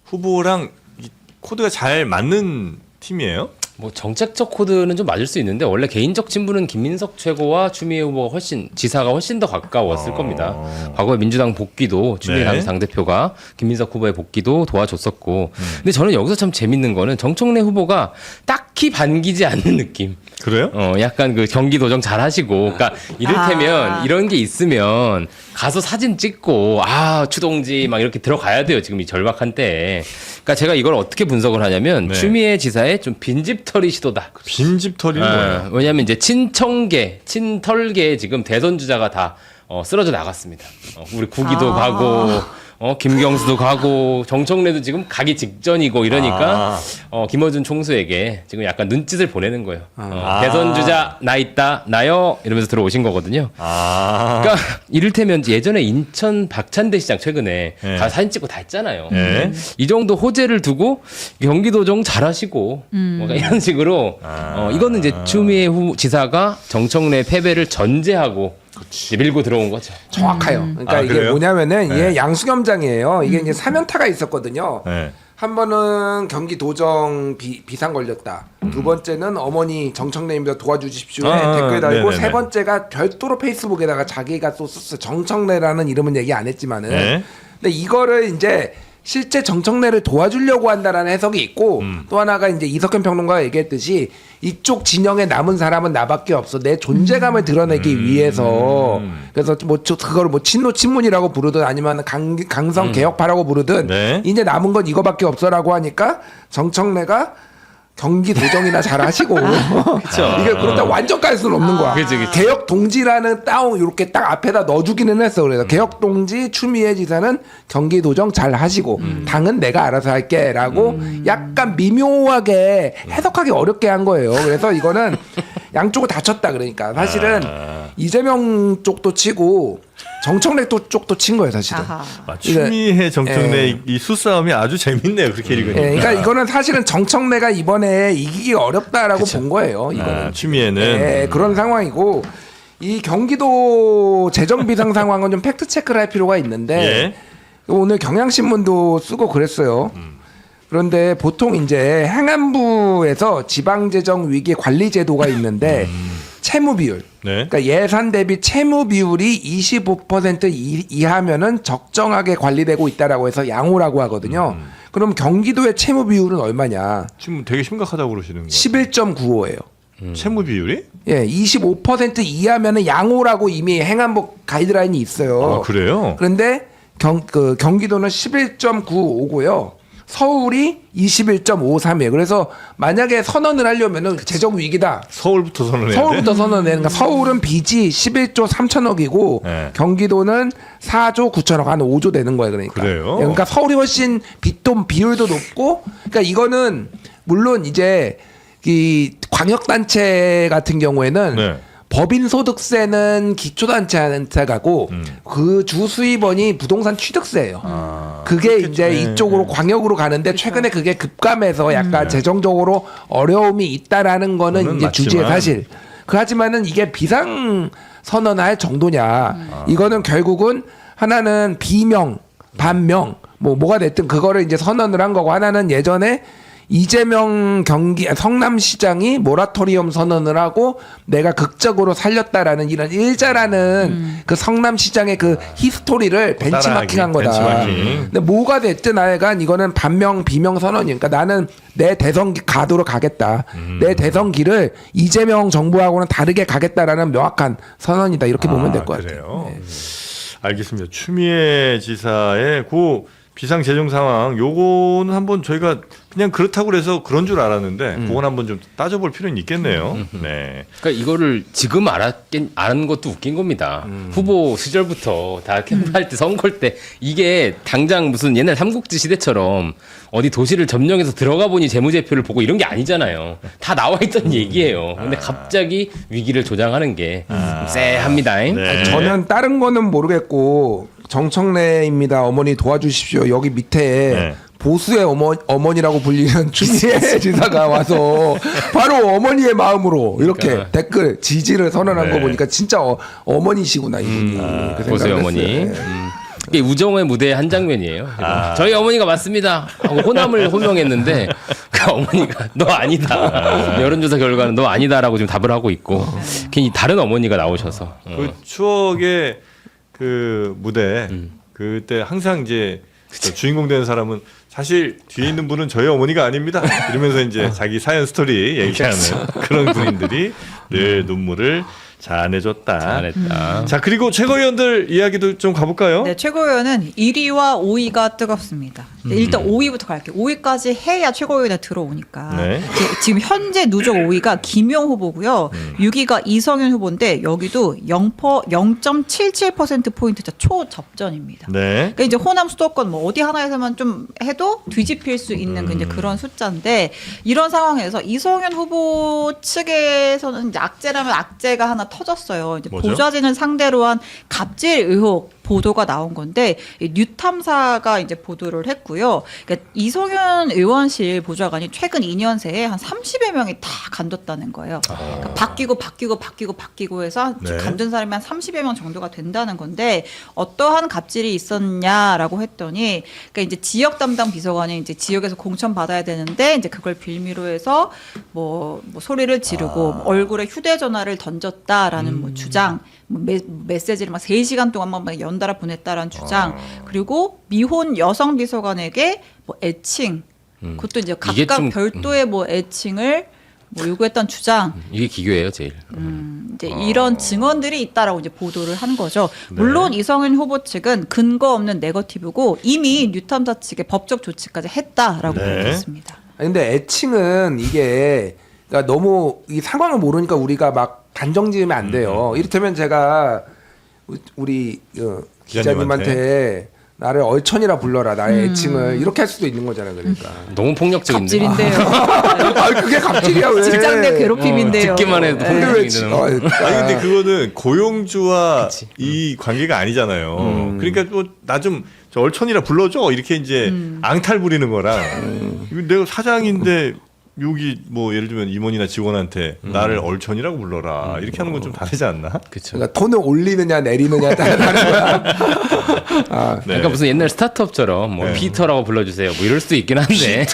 후보랑 이 코드가 잘 맞는 팀이에요? 뭐 정책적 코드는 좀 맞을 수 있는데 원래 개인적 친분은 김민석 최고와 추미애 후보가 지사가 훨씬 더 가까웠을 겁니다. 과거에 민주당 복귀도 추미애 네. 당대표가 김민석 후보의 복귀도 도와줬었고. 근데 저는 여기서 참 재밌는 거는 정청래 후보가 딱히 반기지 않는 느낌. 그래요? 약간 그 경기도정 잘 하시고, 그러니까 이를테면 아. 이런 게 있으면 가서 사진 찍고, 추동지 막 이렇게 들어가야 돼요. 지금 이 절박한 때에. 그러니까 제가 이걸 어떻게 분석을 하냐면 네. 추미애 지사의 좀 빈집털이 시도다. 빈집털이는 뭐예요? 왜냐하면 이제 친털계 지금 대선 주자가 다 쓰러져 나갔습니다. 우리 구기도 가고. 김경수도 가고 정청래도 지금 가기 직전이고 이러니까 김어준 총수에게 지금 약간 눈짓을 보내는 거예요. 대선 주자 나 있다 나요 이러면서 들어오신 거거든요. 그러니까 이를테면 예전에 인천 박찬대 시장 최근에 네. 가 사진 찍고 다 했잖아요. 네. 이 정도 호재를 두고 경기도정 잘하시고 뭔가 이런 식으로 이거는 이제 추미애 지사가 정청래 패배를 전제하고 이제 밀고 들어온 거죠. 정확해요. 그러니까 이게 그래요? 뭐냐면은 네. 이게 양수겸장이에요. 이게 이제 사면타가 있었거든요. 네. 한 번은 경기도정 비상 걸렸다. 두 번째는 어머니 정청래입니다 도와주십시오. 댓글 달고 네네네. 세 번째가 별도로 페이스북에다가 자기가 또 썼어요. 정청래라는 이름은 얘기 안 했지만은. 네. 근데 이거를 이제 실제 정청래를 도와주려고 한다라는 해석이 있고 또 하나가 이제 이석현 평론가가 얘기했듯이 이쪽 진영에 남은 사람은 나밖에 없어 내 존재감을 드러내기 위해서 그래서 뭐 그거를 뭐 친노친문이라고 부르든 아니면 강성 개혁파라고 부르든 네. 이제 남은 건 이거밖에 없어라고 하니까 정청래가 경기도정이나 잘 하시고 이게 그렇다 완전 깔 수는 없는 거야. 그치. 개혁 동지라는 따옴 이렇게 딱 앞에다 넣어주기는 했어. 그래서 개혁 동지 추미애 지사는 경기도정 잘 하시고 당은 내가 알아서 할게라고 약간 미묘하게 해석하기 어렵게 한 거예요. 그래서 이거는 양쪽을 다 쳤다. 그러니까 사실은 이재명 쪽도 치고 정청래 쪽도 친 거예요, 사실은. 아하. 추미애 정청래 예. 이 수싸움이 아주 재밌네요. 그렇게 읽으니까. 예, 그러니까 이거는 사실은 정청래가 이번에 이기기 어렵다라고 본 거예요. 이거는. 추미애는 예, 그런 상황이고 이 경기도 재정 비상 상황은 좀 팩트 체크를 할 필요가 있는데 예. 오늘 경향신문도 쓰고 그랬어요. 그런데 보통 이제 행안부에서 지방재정 위기 관리 제도가 있는데 채무 비율, 네. 그러니까 예산 대비 채무 비율이 25% 이하면은 적정하게 관리되고 있다라고 해서 양호라고 하거든요. 그럼 경기도의 채무 비율은 얼마냐? 지금 되게 심각하다고 그러시는 거예요. 11.95예요. 채무 비율이? 예, 25% 이하면은 양호라고 이미 행안부 가이드라인이 있어요. 아, 그래요? 그런데 경기도는 11.95고요. 서울이 21.53이에요. 그래서 만약에 선언을 하려면은 재정 위기다. 서울부터 선언해야 돼. 서울부터 선언해야 돼. 서울은 빚이 11조 3천억이고 네. 경기도는 4조 9천억, 한 5조 되는 거예요. 그러니까. 그래요? 그러니까 서울이 훨씬 빚도 비율도 높고, 그러니까 이거는 물론 이제 이 광역단체 같은 경우에는 네. 법인 소득세는 기초단체한테 가고 그 주 수입원이 부동산 취득세예요. 그게 이제 이쪽으로 광역으로 가는데 최근에 그게 급감해서 약간 재정적으로 어려움이 있다라는 거는 그거는 이제 맞지만. 주지의 사실. 하지만은 이게 비상 선언할 정도냐? 이거는 결국은 하나는 비명, 반명, 뭐가 됐든 그거를 이제 선언을 한 거고, 하나는 예전에 이재명 성남시장이 모라토리엄 선언을 하고 내가 극적으로 살렸다라는 이런 일자라는 그 성남시장의 그 히스토리를 벤치마킹한 거다. 벤치마킹. 근데 뭐가 됐든 하여간 이거는 반명 비명 선언이니까 나는 내 대선 가도로 가겠다. 내 대선 길을 이재명 정부하고는 다르게 가겠다라는 명확한 선언이다. 이렇게 보면 될 것 같아요. 그래요. 알겠습니다. 추미애 지사의 그 비상재정 상황 요거는 한번 저희가 그냥 그렇다고 그래서 그런 줄 알았는데 그건 한번 좀 따져볼 필요는 있겠네요. 네. 그러니까 이거를 지금 아는 것도 웃긴 겁니다. 후보 시절부터 다 캠프할 때 선거할 때 이게 당장 무슨 옛날 삼국지 시대처럼 어디 도시를 점령해서 들어가 보니 재무제표를 보고 이런 게 아니잖아요. 다 나와 있던 얘기예요. 근데 갑자기 위기를 조장하는 게 쎄합니다. 네. 저는 다른 거는 모르겠고 정청래입니다. 어머니 도와주십시오. 여기 밑에 네. 보수의 어머니라고 불리는 추미애 지사가 와서 바로 어머니의 마음으로 이렇게 그러니까. 댓글 지지를 선언한 네. 거 보니까 진짜 어머니시구나 이분이. 그 보수의 생각을 어머니. 했어요. 이게 우정의 무대의 한 장면이에요. 저희 어머니가 맞습니다 하고 호남을 호명했는데 그 어머니가 너 아니다. 여론조사 결과는 너 아니다라고 지금 답을 하고 있고 괜히 다른 어머니가 나오셔서 그 추억의 그 무대 그때 항상 이제 저 주인공 되는 사람은 사실 뒤에 있는 분은 저희 어머니가 아닙니다. 이러면서 이제 자기 사연 스토리 얘기하는 그런 군인들이 늘 눈물을 자아내줬다. 잘했다. 자, 그리고 최고위원들 이야기도 좀 가볼까요? 네, 최고위원은 1위와 5위가 뜨겁습니다. 네, 일단 5위부터 갈게요. 5위까지 해야 최고위원에 들어오니까. 네. 지금 현재 누적 5위가 김용 후보고요. 6위가 이성윤 후보인데 여기도 0.77%포인트 초접전입니다. 네. 그러니까 이제 호남 수도권 뭐 어디 하나에서만 좀 해도 뒤집힐 수 있는 이제 그런 숫자인데 이런 상황에서 이성윤 후보 측에서는 이제 악재라면 악재가 하나 터졌어요. 이제 뭐죠? 보좌진을 상대로 한 갑질 의혹 보도가 나온 건데 이 뉴탐사가 이제 보도를 했고요. 그러니까 이성윤 의원실 보좌관이 최근 2년 새에 한 30여 명이 다 간뒀다는 거예요. 그러니까 바뀌고 해서 네. 간둔 사람이 한 30여 명 정도가 된다는 건데 어떠한 갑질이 있었냐라고 했더니 그러니까 이제 지역 담당 비서관이 이제 지역에서 공천 받아야 되는데 이제 그걸 빌미로 해서 뭐 소리를 지르고 얼굴에 휴대전화를 던졌다라는 뭐 주장, 메시지를 막 3시간 동안 막 연달아 보냈다라는 주장, 그리고 미혼 여성 비서관에게 뭐 애칭, 그것도 이제 이게 각각 좀, 별도의 뭐 애칭을 뭐 요구했던 주장, 이게 기교예요, 제일. 이제 이런 증언들이 있다라고 이제 보도를 한 거죠. 물론 이성윤 후보 측은 근거 없는 네거티브고 이미 뉴탐사 측에 법적 조치까지 했다라고 네. 보도했습니다. 아니, 근데 애칭은 이게 그러니까 너무 이 상황을 모르니까 우리가 막 단정지으면 안 돼요. 이를테면 제가 우리 기자님한테 나를 얼천이라 불러라 나의 애칭을 이렇게 할 수도 있는 거잖아요. 그러니까. 너무 폭력적인데. 갑질인데요. 아 그게 갑질이야 왜? 직장 내 괴롭힘인데요. 듣기만 해도 근데 왜 폭력적인데. 아니 근데 그거는 고용주와 이 관계가 아니잖아요. 그러니까 뭐 나 좀 저 얼천이라 불러줘 이렇게 이제 앙탈 부리는 거랑 이거 내가 사장인데 여기 뭐 예를 들면 임원이나 직원한테 나를 얼천이라고 불러라 이렇게 하는 건 좀 다르지 않나? 그렇죠. 그러니까 톤을 올리느냐 내리느냐 따라 다른 거야. 아, 네. 그러니까 무슨 옛날 스타트업처럼 뭐 피터라고 불러주세요. 뭐 이럴 수도 있긴 한데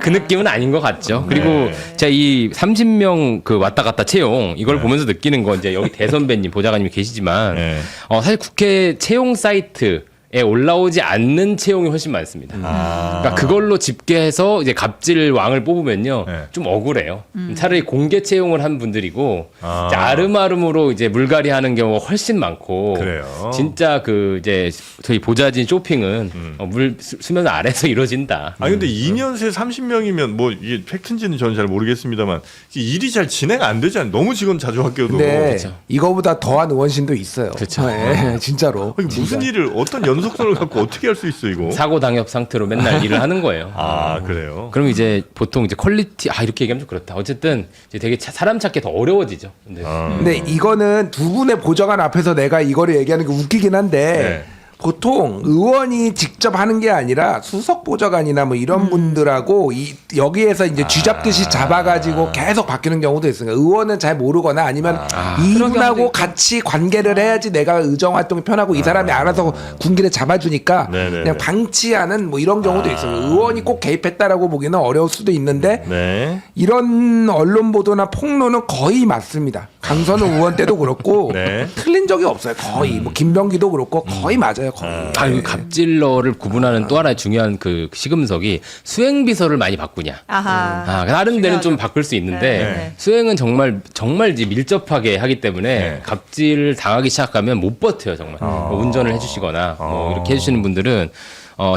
그 느낌은 아닌 것 같죠. 그리고 제가 이 30명 그 왔다 갔다 채용 이걸 보면서 느끼는 건 이제 여기 대선배님 보좌관님이 계시지만 네. 사실 국회 채용 사이트 올라오지 않는 채용이 훨씬 많습니다. 그러니까 그걸로 집계해서 이제 갑질 왕을 뽑으면요, 네. 좀 억울해요. 차라리 공개 채용을 한 분들이고 아. 이제 아름아름으로 이제 물갈이하는 경우가 훨씬 많고, 그래요. 진짜 그 이제 저희 보좌진 쇼핑은 물 수면 아래서 이루어진다. 아 근데 2년 새 30명이면 뭐 이게 팩트인지는 저는 잘 모르겠습니다만 일이 잘 진행 안 되지 않아요? 너무 직원 자주 바뀌어도. 근데 그렇죠. 이거보다 더한 의원신도 있어요. 그렇죠. 네, 진짜로. 이게 무슨 일을 어떤 연속성을 갖고 어떻게 할 수 있어 이거? 사고 당협 상태로 맨날 일을 하는 거예요. 아 그래요. 그럼 이제 보통 이제 퀄리티 이렇게 얘기하면 좀 그렇다. 어쨌든 이제 되게 사람 찾기 더 어려워지죠. 근데 근데 이거는 두 분의 보좌관 앞에서 내가 이거를 얘기하는 게 웃기긴 한데 네. 보통 의원이 직접 하는 게 아니라 수석 보좌관이나 뭐 이런 분들하고 여기에서 이제 쥐잡듯이 잡아가지고 계속 바뀌는 경우도 있으니까 의원은 잘 모르거나 아니면 그런 경우도 이분하고 있고. 같이 관계를 해야지 내가 의정 활동이 편하고 이 사람이 알아서 군기를 잡아주니까 네네네. 그냥 방치하는 뭐 이런 경우도 있어요. 의원이 꼭 개입했다라고 보기는 어려울 수도 있는데 네. 이런 언론 보도나 폭로는 거의 맞습니다. 강선우 의원 때도 그렇고 네. 틀린 적이 없어요. 거의 뭐 김병기도 그렇고 거의 맞아요. 거의. 이 갑질러를 구분하는 또 하나의 중요한 그 시금석이 수행 비서를 많이 바꾸냐. 아하. 다른 데는 좀 중요하죠. 바꿀 수 있는데 네. 수행은 정말 이제 밀접하게 하기 때문에 네. 갑질을 당하기 시작하면 못 버텨요 정말. 뭐 운전을 해주시거나 뭐 이렇게 해주시는 분들은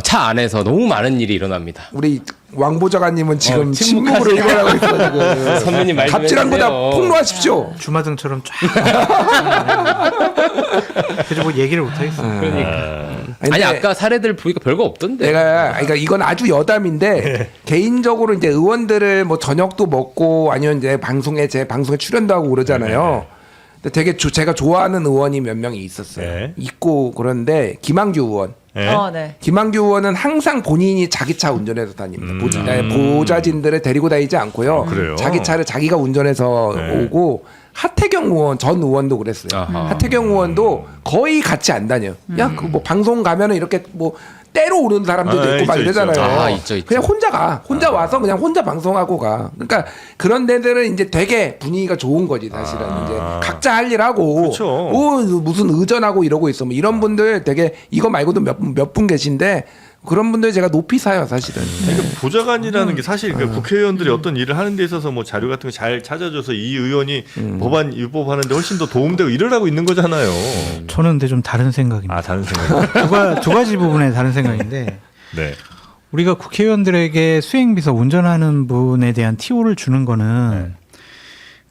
차 안에서 너무 많은 일이 일어납니다. 우리 왕 보좌관님은 지금 침묵하세요. 침묵으로 일관하고 있어 지금. 선배님 말좀 갑질한 거다 해주세요. 폭로하십시오. 주마등처럼 쫙. 그래서 뭐 얘기를 못 하겠어요. 그러니까. 아니, 아니 근데 아까 사례들 보니까 별거 없던데. 그러니까 이건 아주 여담인데 개인적으로 이제 의원들을 뭐 저녁도 먹고 아니면 이제 제 방송에 출연도 하고 그러잖아요. 근데 되게 제가 좋아하는 의원이 몇 명이 있었어요. 네. 있고 그런데 김한규 의원. 네. 네. 김한규 의원은 항상 본인이 자기 차 운전해서 다닙니다. 보좌진들을 데리고 다니지 않고요. 그래요? 자기 차를 자기가 운전해서 네. 오고 하태경 의원 전 의원도 그랬어요. 아하. 하태경 의원도 거의 같이 안 다녀요. 야, 그 뭐 방송 가면은 이렇게 뭐 때로 오는 사람들도 아, 있고 막 있죠, 이러잖아요. 있죠. 그냥 혼자 가. 혼자 와서 그냥 혼자 방송하고 가. 그러니까 그런 데들은 이제 되게 분위기가 좋은 거지 사실은. 이제 각자 할 일 하고 그렇죠. 무슨 의전하고 이러고 있어. 뭐 이런 분들 되게 이거 말고도 몇 분 계신데 그런 분들 제가 높이 사요 사실은. 그러니까 보좌관이라는 게 사실 그 국회의원들이 어떤 일을 하는 데 있어서 뭐 자료 같은 거 잘 찾아줘서 이 의원이 법안 입법하는데 훨씬 더 도움되고 일을 있는 거잖아요. 저는 근데 좀 다른 생각입니다. 아 다른 생각. 두 가지 부분에 다른 생각인데 네. 우리가 국회의원들에게 수행비서 운전하는 분에 대한 TO를 주는 거는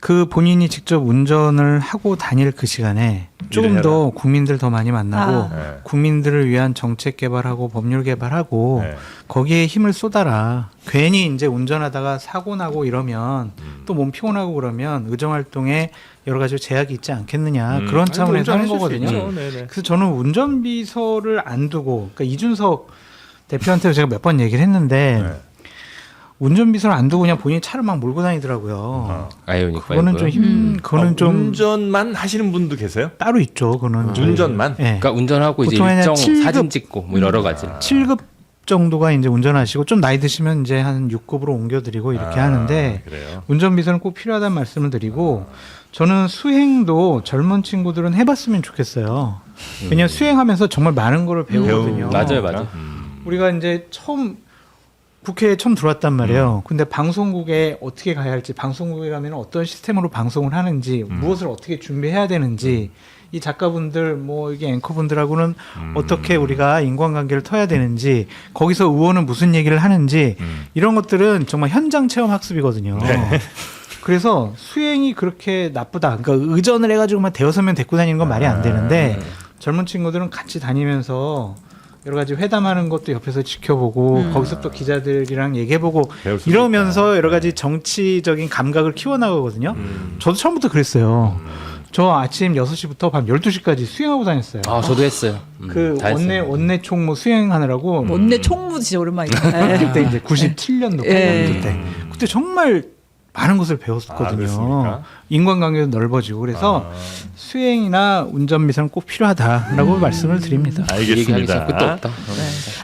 그 본인이 직접 운전을 하고 다닐 그 시간에 조금 일을 더 국민들 더 많이 만나고 네. 국민들을 위한 정책 개발하고 법률 개발하고 네. 거기에 힘을 쏟아라. 괜히 이제 운전하다가 사고 나고 이러면 또 몸 피곤하고 그러면 의정 활동에 여러 가지 제약이 있지 않겠느냐. 그런 차원에서 하는 거거든요. 그래서 저는 운전비서를 안 두고 그러니까 이준석 대표한테 제가 몇 번 얘기를 했는데 네. 운전비서를 안 두고 그냥 본인이 차를 막 몰고 다니더라고요. 아이오닉 그거는 좀 그거는 좀 운전만 하시는 분도 계세요? 따로 있죠. 그거는 운전만? 네. 그러니까 운전하고 이제 보통 그냥 일정 7급 사진 찍고 뭐 여러 가지. 7급 정도가 이제 운전하시고 좀 나이 드시면 이제 한 6급으로 옮겨드리고 이렇게 하는데 그래요. 운전비서는 꼭 필요하다는 말씀을 드리고 저는 수행도 젊은 친구들은 해봤으면 좋겠어요. 왜냐하면 수행하면서 정말 많은 거를 배우거든요. 맞아요. 우리가 이제 국회에 처음 들어왔단 말이에요. 근데 방송국에 어떻게 가야 할지, 방송국에 가면 어떤 시스템으로 방송을 하는지, 무엇을 어떻게 준비해야 되는지, 이 작가분들, 뭐 이게 앵커분들하고는 어떻게 우리가 인간관계를 터야 되는지, 거기서 의원은 무슨 얘기를 하는지, 이런 것들은 정말 현장 체험 학습이거든요. 그래서 수행이 그렇게 나쁘다. 그러니까 의전을 해가지고만 대여섯 명 데리고 다니는 건 말이 안 되는데, 젊은 친구들은 같이 다니면서 여러 가지 회담하는 것도 옆에서 지켜보고 거기서 또 기자들이랑 얘기해보고 배울 수도 이러면서 여러 가지 정치적인 감각을 키워나가거든요. 저도 처음부터 그랬어요. 저 아침 6시부터 밤 12시까지 수행하고 다녔어요. 저도 했어요. 그 다 했어요. 원내 총무 수행하느라고 원내 총무 진짜 오랜만이다. 네. 그때 이제 97년도 예. 그때 정말 많은 것을 배웠거든요. 그렇습니까? 인간관계도 넓어지고 그래서 수행이나 운전비서는 꼭 필요하다라고 말씀을 드립니다. 얘기하기 알겠습니다. 전 끝도 없다.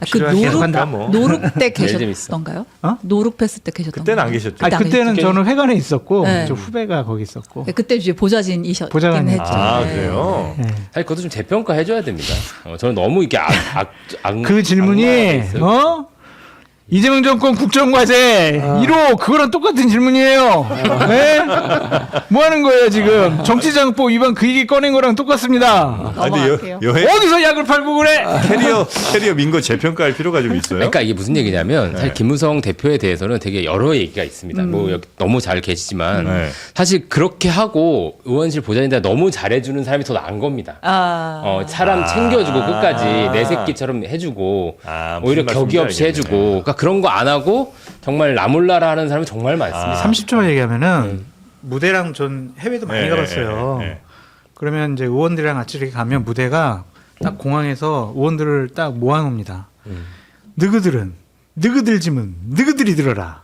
그 필요하시니까 뭐. 노룩 때 제일 재밌어. 계셨던가요? 어? 노룩 패스 때 계셨던가요? 그때는 안 계셨죠. 그때 안 그때는 계셨죠? 저는 회관에 있었고 네. 저 후배가 거기 있었고. 네, 그때 이제 보좌진이셨긴 보좌관이- 했죠. 아 네. 그래요. 네. 사실 그것도 좀 재평가 해줘야 됩니다. 저는 너무 이게 그 질문이 이재명 정권 국정과제 1호 그거랑 똑같은 질문이에요. 네? 뭐 하는 거예요 지금? 정치자금법 위반 그 얘기 꺼낸 거랑 똑같습니다. 아, 근데 넘어갈게요. 여행 어디서 약을 팔고 그래? 캐리어 민거 재평가할 필요가 좀 있어요. 그러니까 이게 무슨 얘기냐면 사실 네. 김무성 대표에 대해서는 되게 여러 얘기가 있습니다. 뭐 여기 너무 잘 계시지만 네. 사실 그렇게 하고 의원실 보좌진들 너무 잘해주는 사람이 더 나은 겁니다. 사람 챙겨주고 끝까지 내 새끼처럼 해주고 아, 무슨 오히려 격이 말씀인지 없이 알겠네. 해주고 그러니까 그런 거 안 하고 정말 나몰라라 하는 사람이 정말 많습니다. 30초만 얘기하면은 무대랑 전 해외도 많이 네, 가봤어요. 네, 네, 네. 그러면 이제 의원들이랑 같이 이렇게 가면 무대가 딱 공항에서 의원들을 딱 모아놓습니다. 너희들 짐은 너희들이 들어라.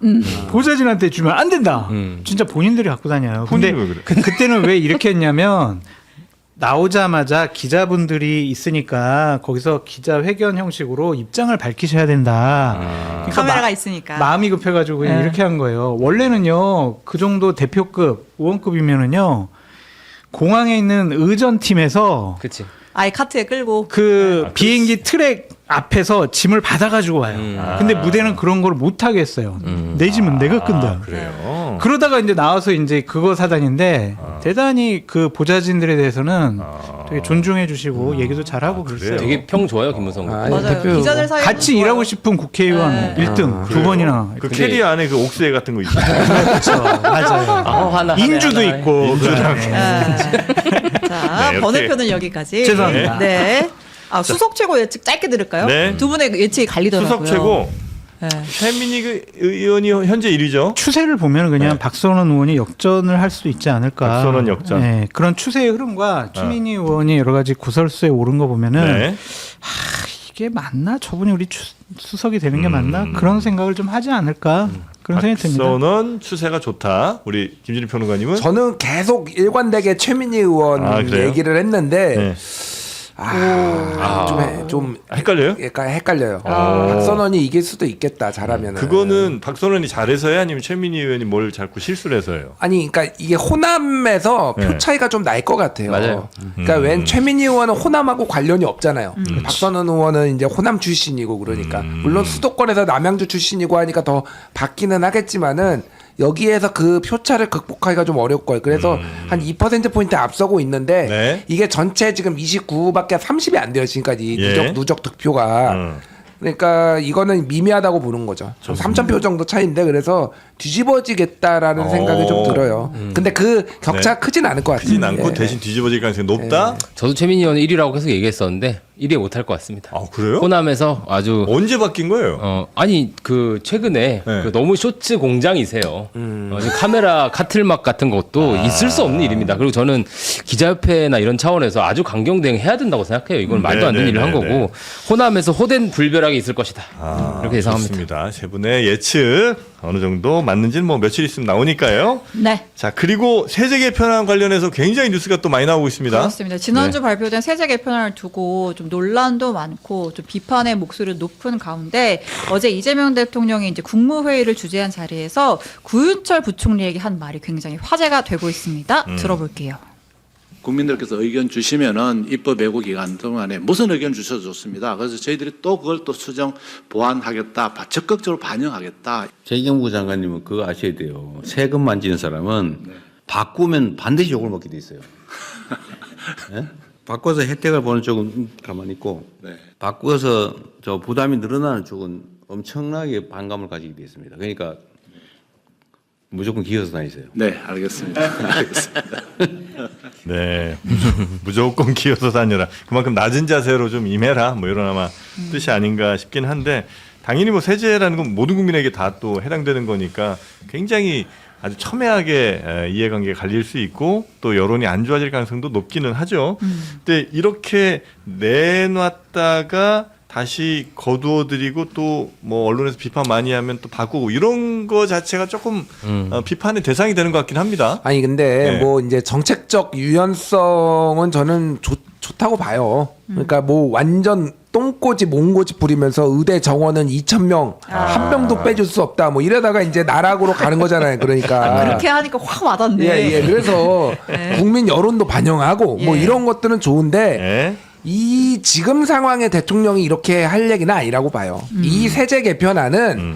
보좌진한테 주면 안 된다. 진짜 본인들이 갖고 다녀요. 근데 본인이 왜 그래? 그때는 왜 이렇게 했냐면 나오자마자 기자분들이 있으니까 거기서 기자회견 형식으로 입장을 밝히셔야 된다. 그러니까 카메라가 있으니까. 마음이 급해가지고 그냥 네. 이렇게 한 거예요. 원래는요 그 정도 대표급 의원급이면은요 공항에 있는 의전팀에서 그치. 아예 카트에 끌고. 그 비행기 트랙 앞에서 짐을 받아가지고 와요. 근데 무대는 그런 걸 못 하게 했어요. 내 짐은 내가 끈다. 아, 그래요. 그러다가 이제 나와서 이제 그거 사단인데 대단히 그 보좌진들에 대해서는 되게 존중해 주시고 얘기도 잘하고 그랬어요. 그래요? 되게 평 좋아요 김무성. 아니, 맞아요. 대표- 기자들 사이에 같이 일하고 싶은 국회의원 네. 1등 두 그래요? 번이나. 그 캐리어 안에 그 옥새 같은 거 있어요. 그렇죠. 맞아요. 하나, 인주도 하나, 있고. 그 안에. 자, 네, 번외표는 여기까지. 죄송합니다. 네. 수석 최고 예측 짧게 들을까요? 네. 두 분의 예측이 갈리더라고요. 수석 최고 네. 최민희 의원이 현재 1위죠. 추세를 보면 그냥 네. 박선원 의원이 역전을 할 수 있지 않을까. 박선원 역전. 네, 그런 추세의 흐름과 최민희 의원이 여러 가지 구설수에 오른 거 보면은 네. 이게 맞나? 저분이 우리 수석이 되는 게 맞나? 그런 생각을 좀 하지 않을까? 그런 생각이 듭니다. 박선원 추세가 좋다. 우리 김진일 평론가님은 저는 계속 일관되게 최민희 의원 아, 그래요? 얘기를 했는데 네. 좀 헷갈려요? 약간 헷갈려요. 박선원이 이길 수도 있겠다 잘하면은. 그거는 박선원이 잘해서요, 아니면 최민희 의원이 뭘 자꾸 실수를 해서요? 아니, 그러니까 이게 호남에서 네. 표 차이가 좀 날 것 같아요. 맞아요. 그러니까 웬 최민희 의원은 호남하고 관련이 없잖아요. 박선원 의원은 이제 호남 출신이고 그러니까 물론 수도권에서 남양주 출신이고 하니까 더 받기는 하겠지만은 여기에서 그 표차를 극복하기가 좀 어려울 거예요. 그래서 한 2%포인트 앞서고 있는데 네. 이게 전체 지금 29밖에 30이 안 돼요. 지금까지 예. 누적 득표가. 그러니까 이거는 미미하다고 보는 거죠. 3,000표 정도 차이인데 그래서 뒤집어지겠다라는 생각이 좀 들어요. 근데 그 격차 네. 크진 않을 것 같아요. 크진 않고 예. 대신 뒤집어질 가능성이 높다? 저도 최민희 의원 1위라고 계속 얘기했었는데 1위에 못할 것 같습니다. 아, 그래요? 호남에서 아주 언제 바뀐 거예요? 아니 그 최근에 네. 그 너무 쇼츠 공장이세요. 지금 카메라 카틀막 같은 것도 있을 수 없는 일입니다. 그리고 저는 기자협회나 이런 차원에서 아주 강경 대응해야 된다고 생각해요. 이건 말도 안 되는 일을 한 거고 호남에서 호된 불벼락이 있을 것이다. 이렇게 예상합니다. 좋습니다. 세 분의 예측 어느 정도 맞는지는 뭐 며칠 있으면 나오니까요. 네. 자, 그리고 세제 개편안 관련해서 굉장히 뉴스가 또 많이 나오고 있습니다. 그렇습니다. 지난주 발표된 세제 개편안을 두고 좀 논란도 많고 좀 비판의 목소리가 높은 가운데 어제 이재명 대통령이 이제 국무회의를 주재한 자리에서 구윤철 부총리에게 한 말이 굉장히 화제가 되고 있습니다. 들어볼게요. 국민들께서 의견 주시면은 입법 예고 기간 동안에 무슨 의견 주셔도 좋습니다. 그래서 저희들이 또 그걸 또 수정 보완하겠다, 적극적으로 반영하겠다. 재경부 장관님은 그거 아셔야 돼요. 세금 만지는 사람은 바꾸면 반드시 욕을 먹게 돼 있어요. 예? 바꿔서 혜택을 보는 쪽은 가만히 있고, 네. 바꿔서 저 부담이 늘어나는 쪽은 엄청나게 반감을 가지게 돼 있습니다. 그러니까 무조건 기어서 다니세요. 네, 알겠습니다. 알겠습니다. 네. 무조건 기어서 다녀라. 그만큼 낮은 자세로 좀 임해라. 뭐 이런 아마 뜻이 아닌가 싶긴 한데 당연히 뭐 세제라는 건 모든 국민에게 다 또 해당되는 거니까 굉장히 아주 첨예하게 이해관계가 갈릴 수 있고 또 여론이 안 좋아질 가능성도 높기는 하죠. 근데 이렇게 내놨다가 다시 거두어드리고 또 뭐 언론에서 비판 많이 하면 또 바꾸고 이런 거 자체가 조금 비판의 대상이 되는 것 같긴 합니다. 아니 근데 네. 뭐 이제 정책적 유연성은 저는 좋다고 봐요. 그러니까 뭐 완전 똥꼬집 몽고집 부리면서 의대 정원은 2,000명 한 명도 빼줄 수 없다 뭐 이러다가 이제 나락으로 가는 거잖아요. 그러니까 그렇게 하니까 확 와닿네. 예. 그래서 국민 여론도 반영하고 뭐 예. 이런 것들은 좋은데 네. 이 지금 상황에 대통령이 이렇게 할 얘기는 아니라고 봐요. 이 세제 개편안은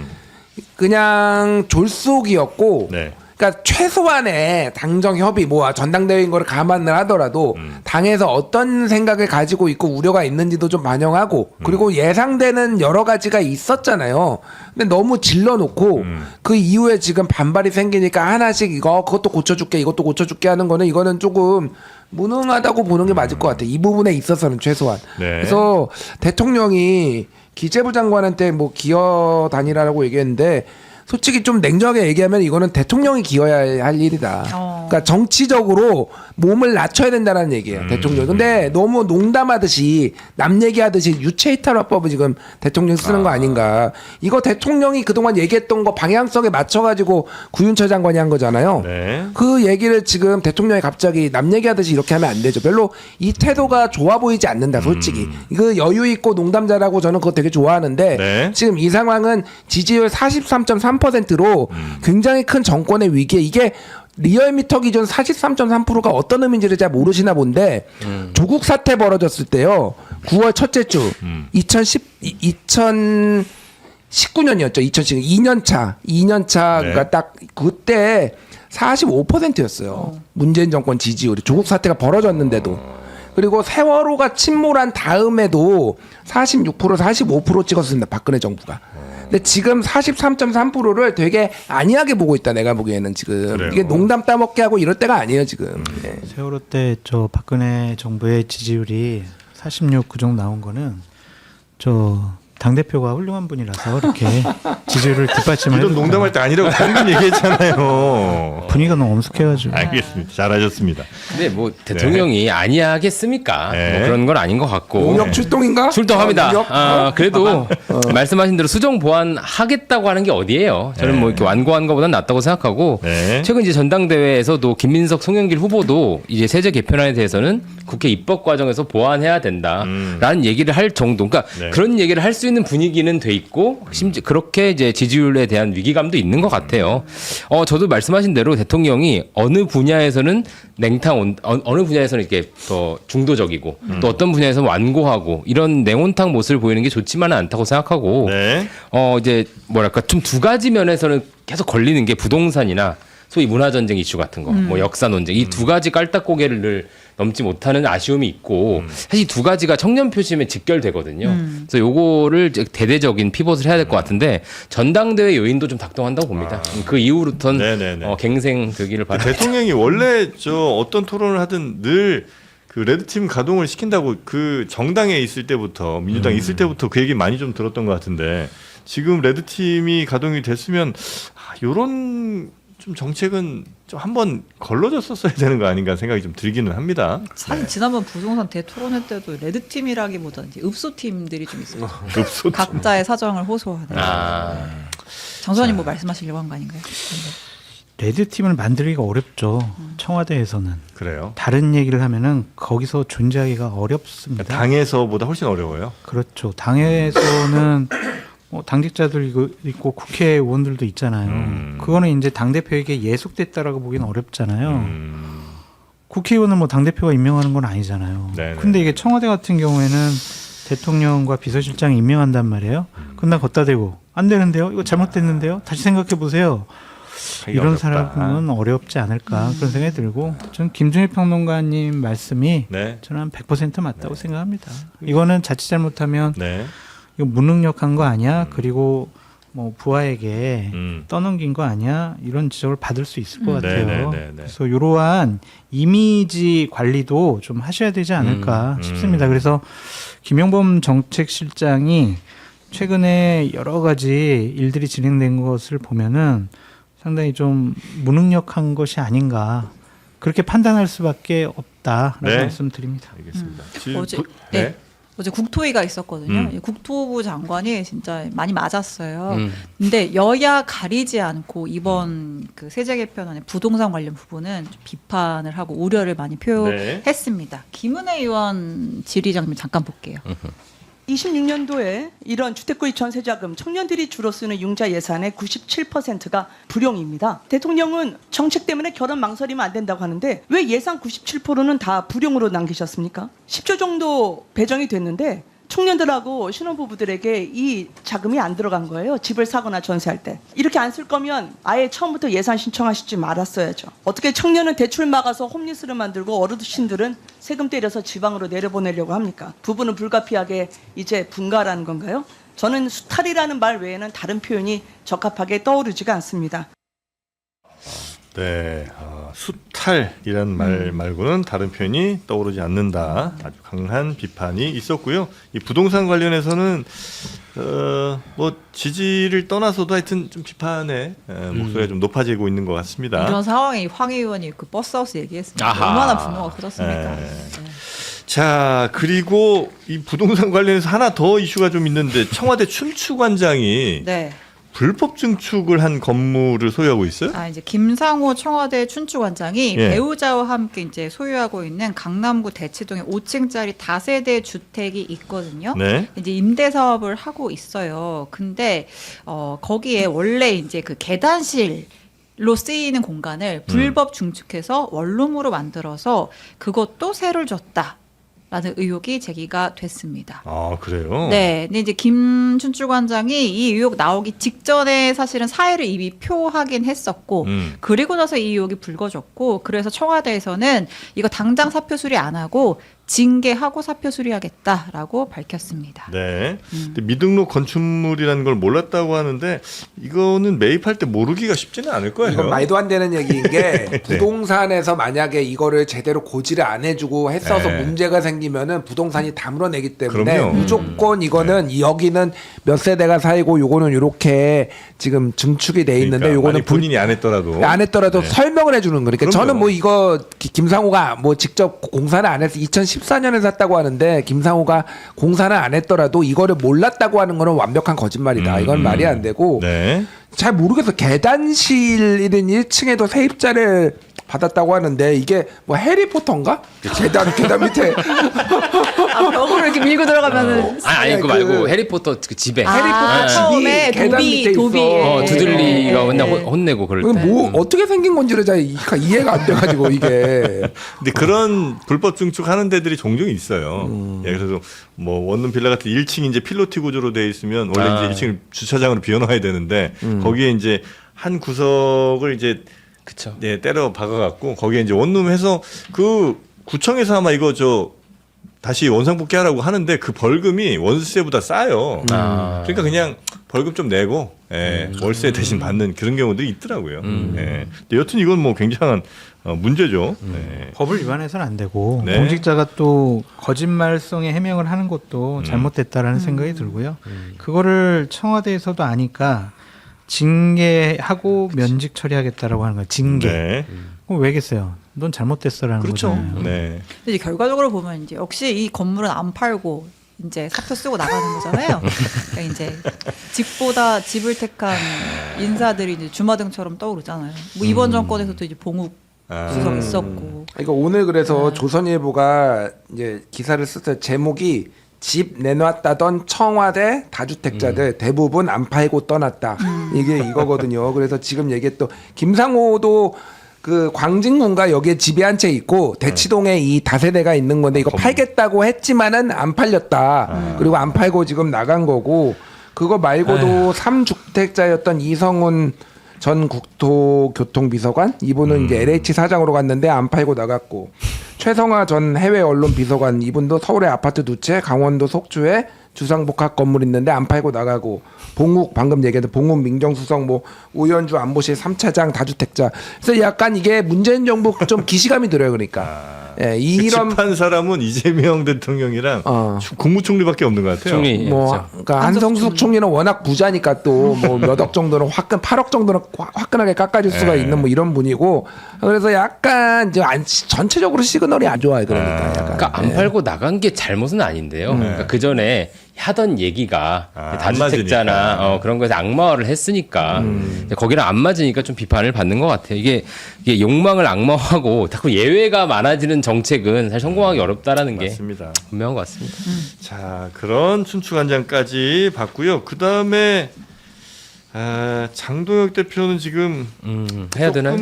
그냥 졸속이었고 네. 그러니까 최소한의 당정 협의 뭐 전당대회인 거를 감안을 하더라도 당에서 어떤 생각을 가지고 있고 우려가 있는지도 좀 반영하고 그리고 예상되는 여러 가지가 있었잖아요. 근데 너무 질러놓고 그 이후에 지금 반발이 생기니까 하나씩 이거 그것도 고쳐줄게 이것도 고쳐줄게 하는 거는 이거는 조금 무능하다고 보는 게 맞을 것 같아. 이 부분에 있어서는 최소한. 네. 그래서 대통령이 기재부 장관한테 뭐 기여 단위라고 얘기했는데 솔직히 좀 냉정하게 얘기하면 이거는 대통령이 기여해야 할 일이다. 그러니까 정치적으로 몸을 낮춰야 된다는 얘기예요. 대통령. 근데 너무 농담하듯이 남 얘기하듯이 유체이탈화법을 지금 대통령 쓰는 거 아닌가. 이거 대통령이 그동안 얘기했던 거 방향성에 맞춰가지고 구윤철 장관이 한 거잖아요. 네. 그 얘기를 지금 대통령이 갑자기 남 얘기하듯이 이렇게 하면 안 되죠. 별로 이 태도가 좋아 보이지 않는다, 솔직히. 이거 여유 있고 농담 잘하고 저는 그거 되게 좋아하는데 네. 지금 이 상황은 지지율 43.3%로 굉장히 큰 정권의 위기에 이게 리얼미터 기준 43.3%가 어떤 의미인지를 잘 모르시나 본데 조국 사태 벌어졌을 때요. 9월 첫째 주 2019년이었죠. 2년 차 네. 그러니까 딱 그때 45%였어요. 문재인 정권 지지율이 조국 사태가 벌어졌는데도. 그리고 세월호가 침몰한 다음에도 46% 45% 찍었습니다. 박근혜 정부가. 근데 지금 43.3%를 되게 안이하게 보고 있다. 내가 보기에는 지금. 그래요. 이게 농담 따먹게 하고 이럴 때가 아니에요 지금. 네. 세월호 때 저 박근혜 정부의 지지율이 46 그 정도 나온 거는 저 당대표가 훌륭한 분이라서 이렇게 지지율을 뒷받침을 이런 해줬구나. 농담할 때 아니라고 방금 얘기했잖아요. 분위기가 너무 엄숙해가지고. 알겠습니다. 잘하셨습니다. 근데 뭐 대통령이 아니하겠습니까? 네. 뭐 그런 건 아닌 것 같고. 용역 출동인가? 출동합니다. 용역? 그래도 말씀하신 대로 수정 보완 하겠다고 하는 게 어디예요? 저는 뭐 이렇게 완고한 것보다는 낫다고 생각하고 네. 최근 이제 전당대회에서도 김민석, 송영길 후보도 이제 세제 개편안에 대해서는 국회 입법 과정에서 보완해야 된다라는 얘기를 할 정도. 그러니까 네. 그런 얘기를 할 수 있는 분위기는 돼 있고 심지어 그렇게 이제 지지율에 대한 위기감도 있는 것 같아요. 저도 말씀하신 대로 대통령이 어느 분야에서는 어느 분야에서는 이렇게 더 중도적이고 또 어떤 분야에서는 완고하고 이런 냉온탕 모습을 보이는 게 좋지만은 않다고 생각하고 네. 이제 뭐랄까 좀 두 가지 면에서는 계속 걸리는 게 부동산이나 소위 문화전쟁 이슈 같은 거, 뭐 역사 논쟁 이 두 가지 깔딱고개를 늘 넘지 못하는 아쉬움이 있고 사실 이 두 가지가 청년 표심에 직결되거든요. 그래서 요거를 이제 대대적인 피벗을 해야 될 것 같은데 전당대회 요인도 좀 작동한다고 봅니다. 그 이후부터는 네네네. 갱생되기를 바랍니다. 대통령이 원래 어떤 토론을 하든 늘 그 레드팀 가동을 시킨다고 그 정당에 있을 때부터 민주당에 있을 때부터 그 얘기 많이 좀 들었던 것 같은데 지금 레드팀이 가동이 됐으면 요런 좀 정책은 좀 한번 걸러졌었어야 되는 거 아닌가 생각이 좀 들기는 합니다. 사실 지난번 부동산 대토론회 때도 레드팀이라기보다는 이제 읍소팀들이 좀 있어요. 읍소 각자의 사정을 호소하는. 장소환님 뭐 말씀하시려고 한 거 아닌가요? 레드팀을 만들기가 어렵죠. 청와대에서는. 그래요. 다른 얘기를 하면은 거기서 존재하기가 어렵습니다. 당에서보다 훨씬 어려워요. 그렇죠. 당에서는 당직자들 있고 국회의원들도 있잖아요. 그거는 이제 당대표에게 예속됐다라고 보기는 어렵잖아요. 국회의원은 뭐 당대표가 임명하는 건 아니잖아요. 네네. 근데 이게 청와대 같은 경우에는 대통령과 비서실장이 임명한단 말이에요. 그럼 나 걷다 대고 안 되는데요? 이거 잘못됐는데요? 다시 생각해 보세요. 이런 어렵다. 사람은 어렵지 않을까 그런 생각이 들고 전 김준일 평론가님 말씀이 네. 저는 한 100% 맞다고 생각합니다. 이거는 자칫 잘못하면 네. 이거 무능력한 거 아니야? 그리고 뭐 부하에게 음. 떠넘긴 거 아니야? 이런 지적을 받을 수 있을 것 같아요. 네네네네. 그래서 이러한 이미지 관리도 좀 하셔야 되지 않을까 싶습니다. 그래서 김용범 정책실장이 최근에 여러 가지 일들이 진행된 것을 보면은 상당히 좀 무능력한 것이 아닌가 그렇게 판단할 수밖에 없다라고 네. 말씀드립니다. 알겠습니다. 어제 네. 네. 어제 국토위가 있었거든요. 이 국토부 장관이 진짜 많이 맞았어요. 근데 여야 가리지 않고 이번 그 세제 개편안의 부동산 관련 부분은 좀 비판을 하고 우려를 많이 표했습니다. 김은혜 의원 질의 장면 잠깐 볼게요. 26년도에 이런 주택구입 전세자금 청년들이 주로 쓰는 융자 예산의 97%가 불용입니다. 대통령은 정책 때문에 결혼 망설이면 안 된다고 하는데 왜 예산 97%는 다 불용으로 남기셨습니까? 10조 정도 배정이 됐는데 청년들하고 신혼부부들에게 이 자금이 안 들어간 거예요. 집을 사거나 전세할 때. 이렇게 안 쓸 거면 아예 처음부터 예산 신청하시지 말았어야죠. 어떻게 청년은 대출 막아서 홈리스를 만들고 어르신들은 세금 때려서 지방으로 내려보내려고 합니까? 부부는 불가피하게 이제 분가라는 건가요? 저는 수탈이라는 말 외에는 다른 표현이 적합하게 떠오르지가 않습니다. 네, 수탈이라는 말 말고는 다른 표현이 떠오르지 않는다. 아주 강한 비판이 있었고요. 이 부동산 관련해서는 뭐 지지를 떠나서도 하여튼 좀 비판의 목소리가 좀 높아지고 있는 것 같습니다. 이런 상황에 황 의원이 그 버스하우스 얘기했습니다. 아하. 얼마나 분노가 커졌습니까? 네. 자, 그리고 이 부동산 관련해서 하나 더 이슈가 좀 있는데 청와대 춘추관장이 네. 불법 증축을 한 건물을 소유하고 있어요? 이제 김상호 청와대 춘추관장이 예. 배우자와 함께 이제 소유하고 있는 강남구 대치동에 5층짜리 다세대 주택이 있거든요. 네. 이제 임대 사업을 하고 있어요. 근데 거기에 원래 이제 그 계단실로 쓰이는 공간을 불법 증축해서 원룸으로 만들어서 그것도 세를 줬다. 라는 의혹이 제기가 됐습니다. 아, 그래요? 네, 근데 이제 김 춘추관장이 이 의혹 나오기 직전에 사실은 사의를 이미 표하긴 했었고, 그리고 나서 이 의혹이 불거졌고, 그래서 청와대에서는 이거 당장 사표 수리 안 하고 징계하고 사표 수리하겠다라고 밝혔습니다. 네. 근데 미등록 건축물이라는 걸 몰랐다고 하는데 이거는 매입할 때 모르기가 쉽지는 않을 거예요. 이건 말도 안 되는 얘기인 게 부동산에서 만약에 이거를 제대로 고지를 안 해주고 했어서 네. 문제가 생기면은 부동산이 다 물어내기 때문에 그럼요. 무조건 이거는 여기는 몇 세대가 살고 요거는 요렇게 지금 증축이 돼 있는데 그러니까 요거는 만약 본인이 안 했더라도 안 했더라도 설명을 해주는 거니까 그럼요. 저는 뭐 이거 김상호가 뭐 직접 공사를 안 해서 2014년에 샀다고 하는데 김상호가 공사를 안 했더라도 이거를 몰랐다고 하는 거는 완벽한 거짓말이다. 이건 말이 안 되고 네. 잘 모르겠어. 계단실 1층에도 세입자를 받았다고 하는데 이게 뭐 해리포터인가? 계단 밑에 벽으로 이렇게 밀고 들어가면은 아니 그거 말고 해리포터 그 집에 해리포터 집이 처음에 계단 밑에 도비 있어. 두들리가 맨날 혼내고 그럴 때. 뭐 어떻게 생긴 건지를 잘 이해가 안 돼가지고 이게 근데 그런 불법 증축하는 데들이 종종 있어요. 예, 그래서 뭐 원룸 빌라 같은 1층이 이제 필로티 구조로 돼 있으면 원래 이제 1층을 주차장으로 비워놔야 되는데 거기에 이제 한 구석을 이제 그쵸. 네, 때려 박아갖고 거기에 이제 원룸해서 그 구청에서 아마 이거 다시 원상복귀하라고 하는데 그 벌금이 월세보다 싸요. 그러니까 그냥 벌금 좀 내고 월세 대신 받는 그런 경우도 있더라고요. 예. 근데 여튼 이건 뭐 굉장한 문제죠. 네. 법을 위반해서는 안 되고 네. 공직자가 또 거짓말성의 해명을 하는 것도 잘못됐다라는 생각이 들고요. 그거를 청와대에서도 아니까 징계하고 면직 처리하겠다라고 하는 거예요. 징계. 네. 그럼 왜겠어요? 넌 잘못됐어라는 그렇죠. 거잖아요. 네. 근데 이제 결과적으로 보면 이제 역시 이 건물은 안 팔고 이제 사표 쓰고 나가는 거잖아요. 그러니까 이제 집보다 집을 택한 인사들이 이제 주마등처럼 떠오르잖아요. 뭐 이번 정권에서도 이제 봉욱 수석 있었고. 그러니까 오늘 그래서 조선일보가 이제 기사를 썼어요. 제목이 집 내놨다던 청와대 다주택자들 대부분 안 팔고 떠났다. 이게 이거거든요. 그래서 지금 얘기했던 김상호도 그 광진군가 여기에 집이 한 채 있고 대치동에 이 다세대가 있는 건데 이거 팔겠다고 했지만은 안 팔렸다. 그리고 안 팔고 지금 나간 거고 그거 말고도 3주택자였던 이성훈 전 국토교통비서관 이분은 이제 LH 사장으로 갔는데 안 팔고 나갔고 최성화 전 해외 언론 비서관 이분도 서울에 아파트 2채 강원도 속주에 주상복합 건물 있는데 안 팔고 나가고 봉욱 방금 얘기했던 봉욱 민정수석 뭐 우현주 안보실 3차장 다주택자 그래서 약간 이게 문재인 정부 좀 기시감이 들어요. 그러니까 예, 이런 집한 사람은 이재명 대통령이랑 국무총리밖에 없는 것 같아요. 총리. 뭐 그렇죠. 그러니까 한성숙 총리는 워낙 부자니까 또 뭐 몇 억 정도는 8억 정도는 화끈하게 깎아줄 수가 있는 뭐 이런 분이고 그래서 약간 이제 전체적으로 시그널이 안 좋아요. 그러니까 약간. 그러니까 안 팔고 나간 게 잘못은 아닌데요. 그러니까 그 전에 하던 얘기가 안 다주택자나 맞으니까. 그런 거에서 악마화를 했으니까 거기랑 안 맞으니까 좀 비판을 받는 것 같아요. 이게 욕망을 악마화하고 자꾸 예외가 많아지는 정책은 사실 성공하기 어렵다라는 게 맞습니다. 분명한 것 같습니다. 자, 그런 춘추관장까지 봤고요. 그 다음에 장동혁 대표는 지금 해야 되나요?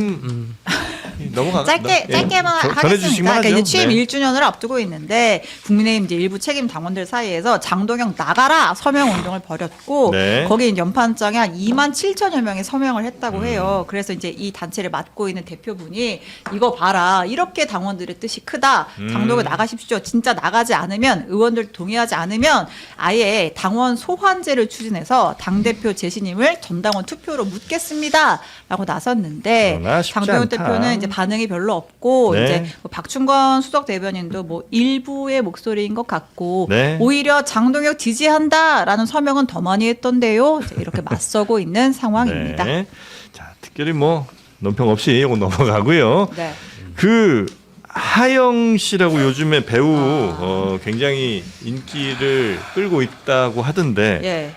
넘어가. 짧게만 전해주시기만 하겠습니다. 그러니까 이제 하죠. 취임 네. 1주년을 앞두고 있는데 국민의힘 이제 일부 책임 당원들 사이에서 장동영 나가라 서명 운동을 벌였고 네. 거기 연판장에 한 2만 7천여 명이 서명을 했다고 해요. 그래서 이제 이 단체를 맡고 있는 대표분이 이거 봐라 이렇게 당원들의 뜻이 크다. 장동영 나가십시오. 진짜 나가지 않으면 의원들 동의하지 않으면 아예 당원 소환제를 추진해서 당 대표 재신임을 전당원 투표로 묻겠습니다라고 나섰는데 그러나 쉽지 장동영 않다. 대표는 이제 반응이 별로 없고 네. 이제 뭐 박충건 수석 대변인도 뭐 일부의 목소리인 것 같고 네. 오히려 장동혁 지지한다라는 서명은 더 많이 했던데요. 이제 이렇게 맞서고 있는 상황입니다. 네. 자, 특별히 뭐 논평 없이 이거 넘어가고요. 네. 그 하영 씨라고 요즘에 배우 굉장히 인기를 끌고 있다고 하던데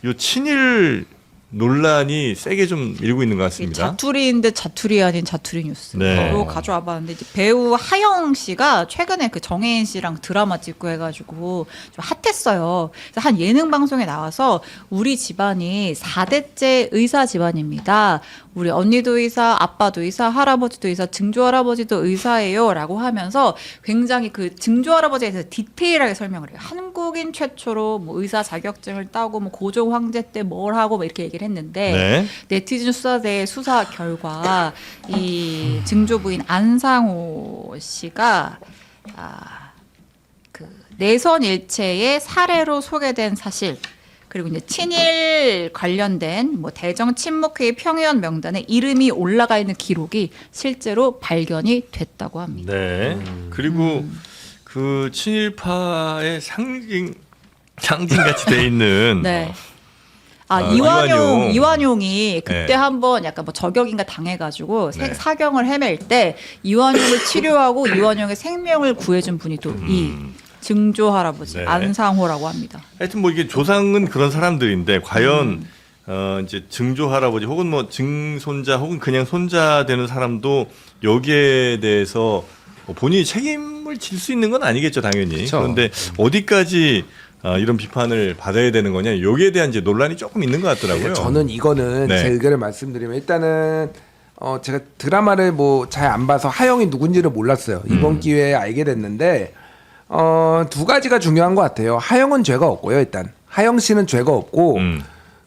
요 친일 논란이 세게 좀 일고 있는 것 이 같습니다. 자투리인데 자투리 아닌 자투리 뉴스. 네. 이거 가져와 봤는데 이제 배우 하영 씨가 최근에 그 정혜인 씨랑 드라마 찍고 해가지고 좀 핫했어요. 그래서 한 예능 방송에 나와서 우리 집안이 4대째 의사 집안입니다. 우리 언니도 의사, 아빠도 의사, 할아버지도 의사, 증조할아버지도 의사예요라고 하면서 굉장히 그 증조할아버지에 대해서 디테일하게 설명을 해요. 한국인 최초로 뭐 의사 자격증을 따고 뭐 고종 황제 때 뭘 하고 뭐 이렇게 얘기를 했는데 네. 네티즌 수사대 수사 결과 이 증조부인 안상호 씨가 그 내선 일체의 사례로 소개된 사실 그리고 이제 친일 관련된 뭐 대정 친목회의 평의원 명단에 이름이 올라가 있는 기록이 실제로 발견이 됐다고 합니다. 네. 그리고 그 친일파의 상징같이 돼 있는 네. 이완용. 이완용이 그때 네. 한번 약간 뭐 저격인가 당해가지고 네. 사경을 헤맬 때 이완용을 치료하고 이완용의 생명을 구해준 분이 또 이 증조 할아버지 네. 안상호라고 합니다. 하여튼 뭐 이게 조상은 그런 사람들인데 과연 이제 증조 할아버지 혹은 뭐 증손자 혹은 그냥 손자 되는 사람도 여기에 대해서 뭐 본인이 책임을 질 수 있는 건 아니겠죠, 당연히. 그쵸. 그런데 어디까지 이런 비판을 받아야 되는 거냐 여기에 대한 이제 논란이 조금 있는 것 같더라고요. 저는 이거는 네. 제 의견을 말씀드리면 일단은 제가 드라마를 뭐 잘 안 봐서 하영이 누군지를 몰랐어요. 이번 기회에 알게 됐는데 두 가지가 중요한 것 같아요. 하영은 죄가 없고요. 일단 하영 씨는 죄가 없고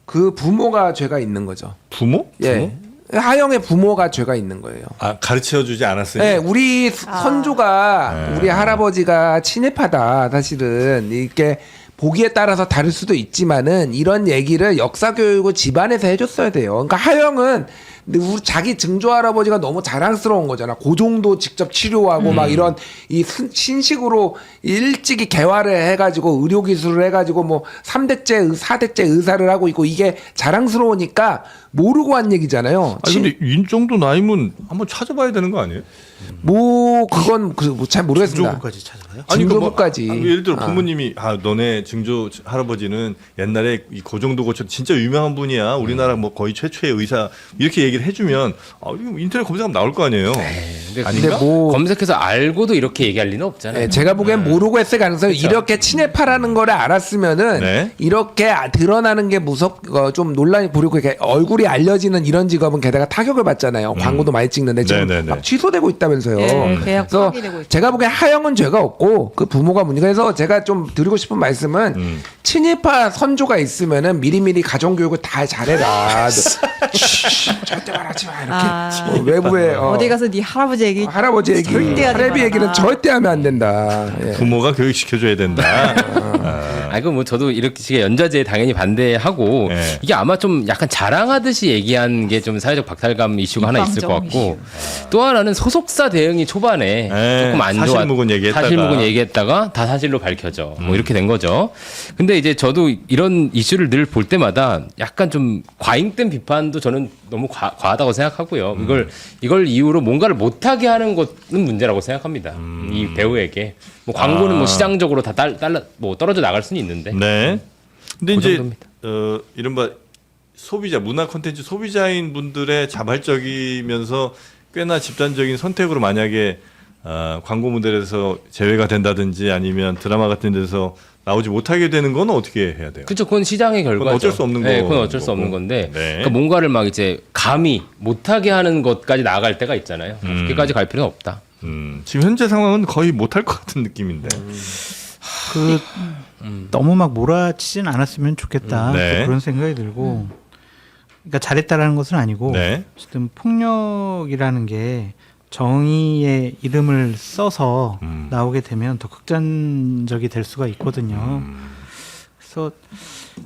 그 부모가 죄가 있는 거죠. 부모? 예. 하영의 부모가 죄가 있는 거예요. 아, 가르쳐주지 않았으니. 네, 우리 선조가 우리 할아버지가 친일파다. 사실은 이렇게 보기에 따라서 다를 수도 있지만은 이런 얘기를 역사 교육을 집안에서 해줬어야 돼요. 그러니까 하영은 근데 우리 자기 증조 할아버지가 너무 자랑스러운 거잖아. 고종도 직접 치료하고 막 이런 이 신식으로 일찍이 개화를 해가지고 의료 기술을 해가지고 뭐 3대째, 4대째 의사를 하고 있고 이게 자랑스러우니까 모르고 한 얘기잖아요. 아니 근데 이 정도 나이면 한번 찾아봐야 되는 거 아니에요? 뭐 그건 잘 모르겠습니다. 증조부까지 찾아가요? 증조부까지. 예를 들어 부모님이 너네 증조 할아버지는 옛날에 이 고종도 고쳐 진짜 유명한 분이야. 우리나라 뭐 거의 최초의 의사 이렇게 얘기를 해주면 이거 인터넷 검색하면 나올 거 아니에요. 근데 근데 뭐 검색해서 알고도 이렇게 얘기할 리는 없잖아요. 네, 제가 보기엔 모르고 했을 가능성이 이렇게 친일파라는 거를 알았으면은 네. 이렇게 드러나는 게 좀 논란이 부리고 이렇게 얼굴이 알려지는 이런 직업은 게다가 타격을 받잖아요. 광고도 많이 찍는데 지금 네네네. 막 취소되고 있다면서요. 예, 계약 그래서 파기되고 있죠. 제가 보기엔 하영은 죄가 없고 그 부모가 문제가 해서 제가 좀 드리고 싶은 말씀은 친일파 선조가 있으면은 미리미리 가정교육을 다 잘해라. 절대 말하지 마 이렇게 외부에 어디 가서 네 할아버지 얘기 할아버지 얘기, 절대 하지 할애비 마라. 얘기는 절대 하면 안 된다. 예. 부모가 교육시켜줘야 된다. 그 뭐 저도 이렇게 식의 연좌제에 당연히 반대하고 네. 이게 아마 좀 약간 자랑하듯이 얘기한 게 좀 사회적 박탈감 이슈가 하나 있을 것 같고 또 하나는 소속사 대응이 초반에 네, 조금 안 좋아 사실무근 얘기했다가. 사실무근 얘기했다가 다 사실로 밝혀져 뭐 이렇게 된 거죠. 근데 이제 저도 이런 이슈를 늘 볼 때마다 약간 좀 과잉된 비판도 저는 너무 과하다고 생각하고요. 이걸 이유로 뭔가를 못하게 하는 것은 문제라고 생각합니다. 이 배우에게. 뭐 광고는 뭐 시장적으로 다 뭐 떨어져 나갈 수는 있는데. 네. 근데 그 이제 정도입니다. 이른바 소비자 문화 콘텐츠 소비자인 분들의 자발적이면서 꽤나 집단적인 선택으로 만약에 광고 모델에서 제외가 된다든지 아니면 드라마 같은 데서 나오지 못하게 되는 건 어떻게 해야 돼요? 그렇죠. 그건 시장의 결과죠. 어쩔 수 없는 네, 거- 그건 어쩔 수 거고. 없는 건데. 네. 그러니까 뭔가를 막 이제 감히 못하게 하는 것까지 나아갈 때가 있잖아요. 그렇게까지 갈 필요는 없다. 지금 현재 상황은 거의 못할 것 같은 느낌인데. 그 너무 막 몰아치진 않았으면 좋겠다. 네. 또 그런 생각이 들고. 그러니까 잘했다라는 것은 아니고 네. 어쨌든 폭력이라는 게 정의의 이름을 써서 나오게 되면 더 극단적이 될 수가 있거든요. 그래서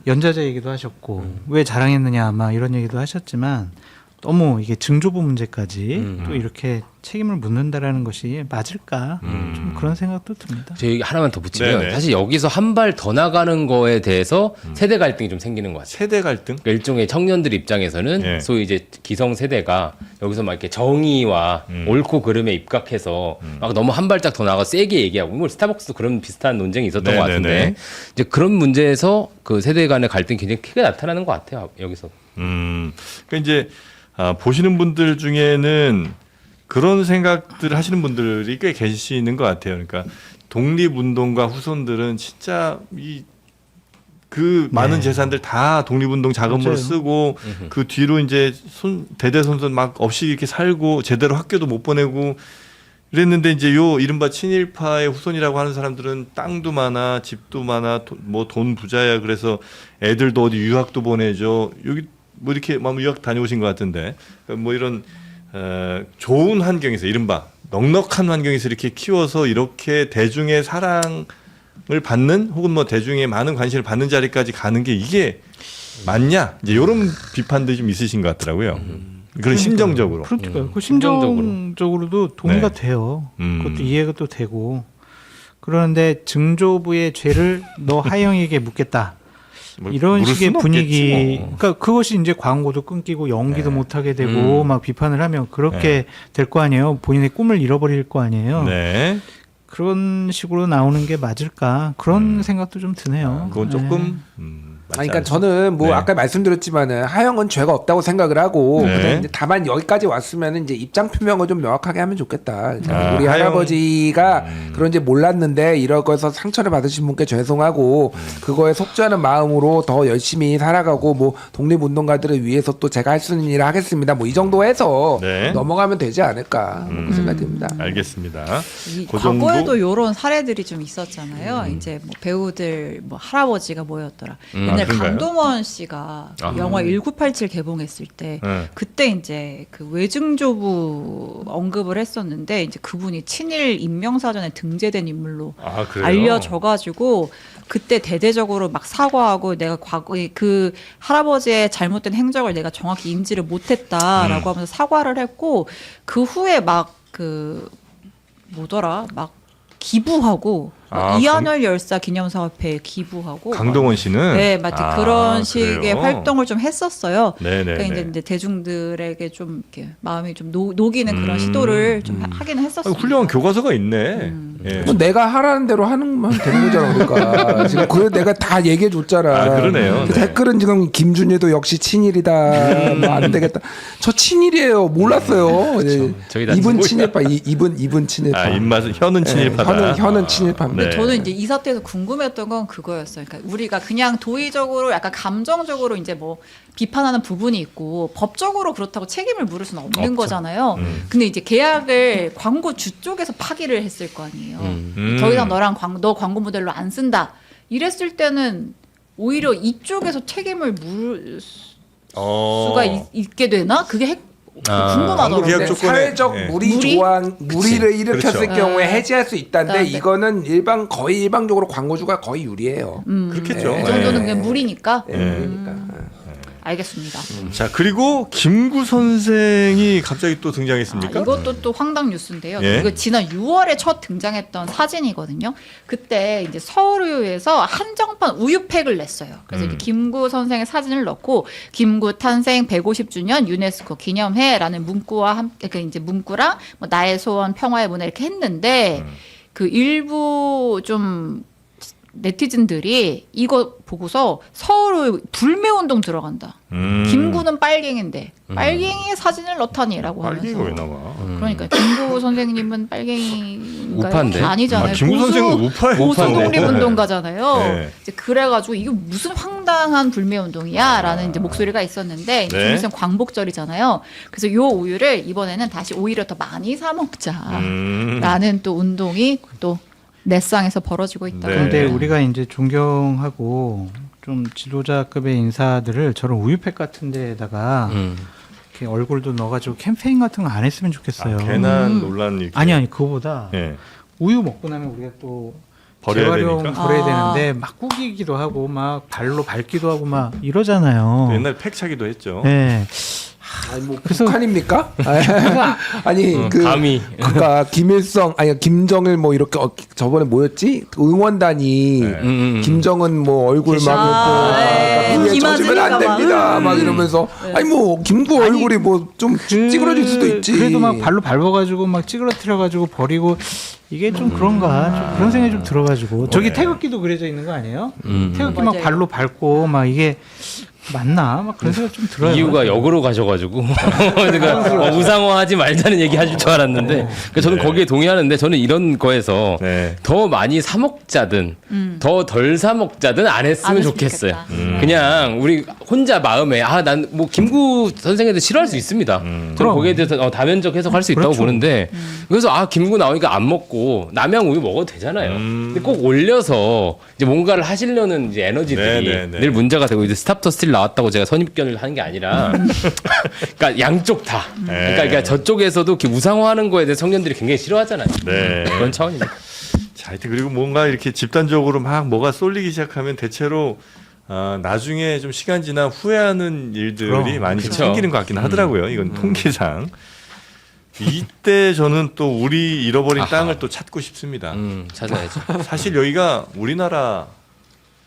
연좌제 얘기도 하셨고 왜 자랑했느냐 막 이런 얘기도 하셨지만 너무 이게 증조부 문제까지 또 이렇게 책임을 묻는다라는 것이 맞을까 좀 그런 생각도 듭니다. 저희 하나만 더 붙이면 네네. 사실 여기서 한 발 더 나가는 거에 대해서 세대 갈등이 좀 생기는 것 같아요. 세대 갈등? 그러니까 일종의 청년들 입장에서는 예. 소위 이제 기성 세대가 여기서 막 이렇게 정의와 옳고 그름에 입각해서 막 너무 한 발짝 더 나가 세게 얘기하고 뭐 스타벅스도 그런 비슷한 논쟁이 있었던 것 네네네. 같은데 이제 그런 문제에서 그 세대 간의 갈등이 굉장히 크게 나타나는 것 같아요. 여기서. 그러니까 이제 보시는 분들 중에는 그런 생각들 하시는 분들이 꽤 계시는 것 같아요. 그러니까 독립운동가 후손들은 진짜 그 많은 재산들 다 독립운동 자금으로 맞아요. 쓰고 그 뒤로 이제 대대손손 막 없이 이렇게 살고 제대로 학교도 못 보내고 이랬는데 이제 요 이른바 친일파의 후손이라고 하는 사람들은 땅도 많아 집도 많아 뭐 돈 부자야 그래서 애들도 어디 유학도 보내줘 여기 뭐 이렇게 뭐 유학 다녀오신 것 같은데 뭐 이런 좋은 환경에서 이른바 넉넉한 환경에서 이렇게 키워서 이렇게 대중의 사랑을 받는 혹은 뭐 대중의 많은 관심을 받는 자리까지 가는 게 이게 맞냐 이제 이런 비판들이 좀 있으신 것 같더라고요. 그런 심정적으로. 그러니까요. 그 심정적으로. 심정적으로도 동의가 네. 돼요. 음. 그것도 이해가 또 되고. 그런데 증조부의 죄를 너 하영에게 묻겠다. 뭐 이런 물을 식의 수는 분위기. 없겠지, 뭐. 그러니까 그것이 이제 광고도 끊기고 연기도 네. 못 하게 되고 막 비판을 하면 그렇게 네. 될 거 아니에요. 본인의 꿈을 잃어버릴 거 아니에요. 네. 그런 식으로 나오는 게 맞을까? 그런 생각도 좀 드네요. 그건 네. 조금 맞지 아니, 그러니까 않습니다. 저는 뭐 네. 아까 말씀드렸지만은 하영은 죄가 없다고 생각을 하고 네. 근데 이제 다만 여기까지 왔으면 이제 입장 표명을 좀 명확하게 하면 좋겠다. 그러니까 아, 우리 하영. 할아버지가 그런지 몰랐는데 이럴 거에서 상처를 받으신 분께 죄송하고 그거에 속죄하는 마음으로 더 열심히 살아가고 뭐 독립운동가들을 위해서 또 제가 할 수 있는 일을 하겠습니다. 뭐 이 정도 해서 네. 넘어가면 되지 않을까 그 생각이 듭니다. 알겠습니다. 이 그 정도? 과거에도 이런 사례들이 좀 있었잖아요. 이제 뭐 배우들 뭐 할아버지가 뭐였더라. 옛날 그런가요? 강동원 씨가 그 영화 1987 개봉했을 때 네. 그때 이제 그 외증조부 언급을 했었는데 이제 그분이 친일 인명사전에 등재된 인물로 아, 그래요? 알려져가지고 그때 대대적으로 막 사과하고 내가 과거에 그 할아버지의 잘못된 행적을 내가 정확히 인지를 못했다라고 하면서 사과를 했고 그 후에 막 그 뭐더라 막 기부하고 아, 이한월 열사 기념사업회에 기부하고 강동원 씨는 네, 맞지 아, 그런 식의 그래요? 활동을 좀 했었어요. 네네네. 그러니까 이제 대중들에게 좀 이렇게 마음이 좀 녹이는 그런 시도를 좀 하기는 했었어요. 훌륭한 교과서가 있네. 예. 뭐 내가 하라는 대로 하는 되는 거잖아. 그러니까 지금 그 내가 다 얘기해 줬잖아. 아, 그러네요. 그 네. 댓글은 지금 김준희도 역시 친일이다. 뭐 안 되겠다. 저 친일이에요. 몰랐어요. 네. 저희 다 이분 친구야. 친일파. 이분 친일파. 아, 입맛은 혀는 친일파다. 혀는 친일파입니다. 네. 저는 이제 이 사태에서 궁금했던 건 그거였어요. 그러니까 우리가 그냥 도의적으로 약간 감정적으로 이제 뭐 비판하는 부분이 있고 법적으로 그렇다고 책임을 물을 수는 없는 없죠. 거잖아요. 근데 이제 계약을 광고주 쪽에서 파기를 했을 거 아니에요. 더 이상 너 광고 모델로 안 쓴다. 이랬을 때는 오히려 이쪽에서 책임을 물을 수가 있게 되나? 그게 궁금하더라고요. 광고 계약 근데 조건에- 사회적 네. 무리를 일으켰을 그렇죠. 경우에 해지할 수 있다는데 네. 이거는 거의 일방적으로 광고주가 거의 유리해요. 그렇겠죠. 이 정도는 네. 그냥 무리니까. 그러니까. 알겠습니다. 자, 그리고 김구 선생이 갑자기 또 등장했습니까? 이것도 또 황당 뉴스인데요. 예? 이거 지난 6월에 첫 등장했던 사진이거든요. 그때 이제 서울의회에서 한정판 우유팩을 냈어요. 그래서 이제 김구 선생의 사진을 넣고 김구 탄생 150주년 유네스코 기념회라는 문구와 함께 그 이제 문구랑 뭐 나의 소원 평화의 문화 이렇게 했는데 그 일부 좀 네티즌들이 이거 보고서 서울 불매운동 들어간다. 김구는 빨갱인데 빨갱이의 사진을 넣다니라고 빨갱이가 왜 하면서. 나와? 그러니까 김구 선생님은 빨갱이인가요? 우파인데? 아니잖아요. 김구 선생은 우파예요. 보수 독립운동가잖아요. 네. 이제 그래가지고 이게 무슨 황당한 불매운동이야라는 이제 목소리가 있었는데 네. 좀 광복절이잖아요. 그래서 요 우유를 이번에는 다시 오히려 더 많이 사 먹자라는 또 운동이 또 넷상에서 벌어지고 있다. 네. 근데 우리가 이제 존경하고 좀 지도자급의 인사들을 저런 우유팩 같은 데다가 이렇게 얼굴도 넣어가지고 캠페인 같은 거 안 했으면 좋겠어요. 괜한 논란 이렇게. 아니 그거보다 예. 우유 먹고 나면 우리가 또 버려야 재활용 되니까? 버려야 아. 되는데 막 구기기도 하고 막 발로 밟기도 하고 막 이러잖아요. 옛날 팩 차기도 했죠. 네. 아니 뭐 그래서- 북한입니까? 아니 그 감히. 그러니까 김일성 아니 김정일 뭐 이렇게 저번에 뭐였지 응원단이 네. 김정은 뭐 얼굴 막 아, 네. 피해 김아진인가 젖으면 안 봐. 됩니다 막 이러면서 아니 뭐 김구 얼굴이 뭐 좀 찌그러질 수도 있지. 그래도 막 발로 밟아가지고 막 찌그러뜨려가지고 버리고 이게 좀 그런가 좀 그런 생각이 좀 들어가지고 저기 태극기도 그려져 있는 거 아니에요? 태극기 막 맞아요. 발로 밟고 막 이게 맞나? 막 그런 생각 좀 들어요. 이유가 역으로 가셔가지고 그러니까 우상화하지 말자는 얘기 하실 줄 알았는데 그러니까 저는 거기에 동의하는데 저는 이런 거에서 네. 더 많이 사 먹자든 더 덜 사 먹자든 안 했으면 안 했으면 좋겠어요. 좋겠다. 그냥 우리 혼자 마음에 난 뭐 김구 선생님도 싫어할 수 있습니다. 저는 그럼. 거기에 대해서 다면적 해석할 수 있다고 그렇죠. 보는데 그래서 김구 나오니까 안 먹고 남양 우유 먹어도 되잖아요. 근데 꼭 올려서 이제 뭔가를 하시려는 이제 에너지들이 네, 네, 네. 늘 문제가 되고 이제 스탑 더 스틸 나왔다고 제가 선입견을 하는 게 아니라 그러니까 양쪽 다. 그러니까 저쪽에서도 이렇게 우상화하는 거에 대해서 청년들이 굉장히 싫어하잖아요. 네. 그런 차원입니다. 자, 하여튼 그리고 뭔가 이렇게 집단적으로 막 뭐가 쏠리기 시작하면 대체로 나중에 좀 시간 지나 후회하는 일들이 그럼, 많이 좀 그쵸. 생기는 것 같긴 하더라고요. 이건 통계상. 이때 저는 또 우리 잃어버린 아하. 땅을 또 찾고 싶습니다. 찾아야죠. 사실 여기가 우리나라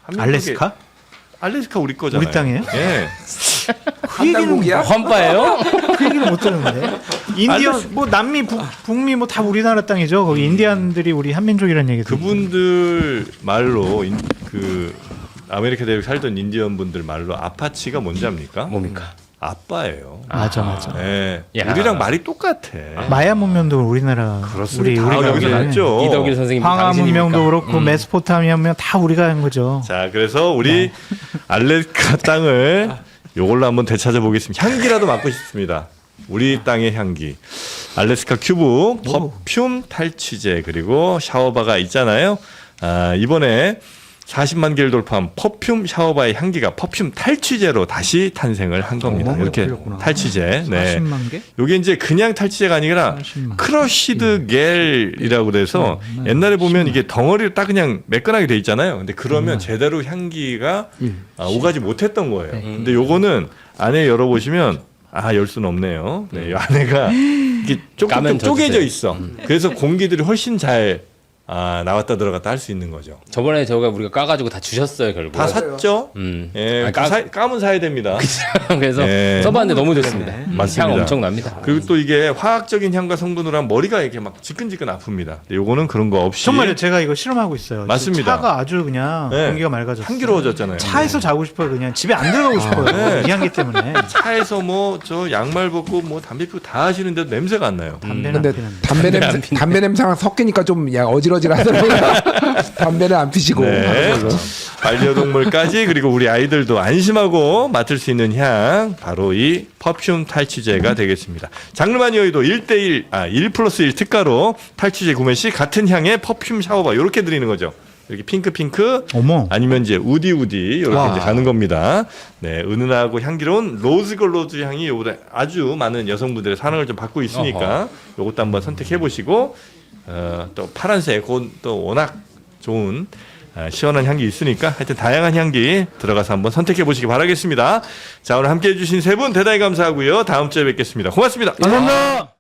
한민족의- 알래스카? 알래스카 우리 거잖아요. 우리 땅이에요? 예. 그 얘기는 한국이야? 환빠예요? 그 얘기는 못 들었는데. 인디언 뭐 남미 북미 뭐 다 우리나라 땅이죠. 거기 인디언들이 우리 한민족이라는 얘기. 그분들 말로 그 아메리카 대륙 살던 인디언 분들 말로 아파치가 뭔지 압니까? 뭡니까? 아빠예요. 맞아. 예. 야. 우리랑 말이 똑같아. 마야 문명도 우리나라 그렇습니다. 우리가 여기서 하는 났죠. 이덕일 선생님 황하 문명도 당신입니까? 그렇고 메소포타미아 문명 다 우리가 한 거죠. 자, 그래서 우리 알래스카 땅을 요걸로 한번 되찾아보겠습니다. 향기라도 맡고 싶습니다. 우리 땅의 향기. 알래스카 큐브 퍼퓸 탈취제 그리고 샤워바가 있잖아요. 이번에 40만 개를 돌파한 퍼퓸 샤워바의 향기가 퍼퓸 탈취제로 다시 탄생을 한 겁니다. 어마어마하게 이렇게 풀렸구나. 탈취제. 네. 40만 개? 요게 이제 그냥 탈취제가 아니라 40만. 크러쉬드 겔이라고 그래서 옛날에 보면 이게 덩어리를 딱 그냥 매끈하게 돼 있잖아요. 근데 그러면 제대로 향기가 오가지 못했던 거예요. 근데 요거는 안에 열어보시면 열 수는 없네요. 네, 이 안에가 이게 조금 까면 쪼개져 젖으세요. 있어. 그래서 공기들이 훨씬 잘 나왔다 들어갔다 할 수 있는 거죠. 저번에 우리가 까가지고 다 주셨어요 결국. 다 샀죠? 아, 까면 사야 됩니다. 그래서 네. 써봤는데 너무 좋습니다. 맞습니다. 향 엄청 납니다. 그리고 또 이게 화학적인 향과 성분으로 하면 머리가 이렇게 막 지끈지끈 아픕니다. 근데 요거는 그런 거 없이 정말요. 제가 이거 실험하고 있어요. 맞습니다. 차가 아주 그냥 네. 공기가 맑아졌어요. 향기로워졌잖아요. 차에서 자고 싶어요. 그냥 집에 안 들어가고 싶어요. 네. 이 향기 때문에. 차에서 뭐 저 양말 벗고 뭐 담배 피우고 다 하시는데도 냄새가 안 나요. 담배는 안 근데 피는데. 담배 냄새랑 섞이니까 좀 어질어질하더라고요. 담배는 안 피시고. 네. 반려동물까지 그리고 우리 아이들도 안심하고 맡을 수 있는 향 바로 이 퍼퓸 탈취제가 되겠습니다. 장르만 여의도 1+1 특가로 탈취제 구매 시 같은 향의 퍼퓸 샤워바 이렇게 드리는 거죠. 이렇게 핑크 어머. 아니면 이제 우디 이렇게 와. 이제 가는 겁니다. 네, 은은하고 향기로운 로즈 향이 요보다 아주 많은 여성분들의 사랑을 좀 받고 있으니까 요것도 한번 선택해 보시고 또 파란색 그건 또 워낙 좋은 시원한 향기 있으니까 하여튼 다양한 향기 들어가서 한번 선택해 보시기 바라겠습니다. 자, 오늘 함께 해주신 세 분 대단히 감사하고요. 다음 주에 뵙겠습니다. 고맙습니다. 감사합니다.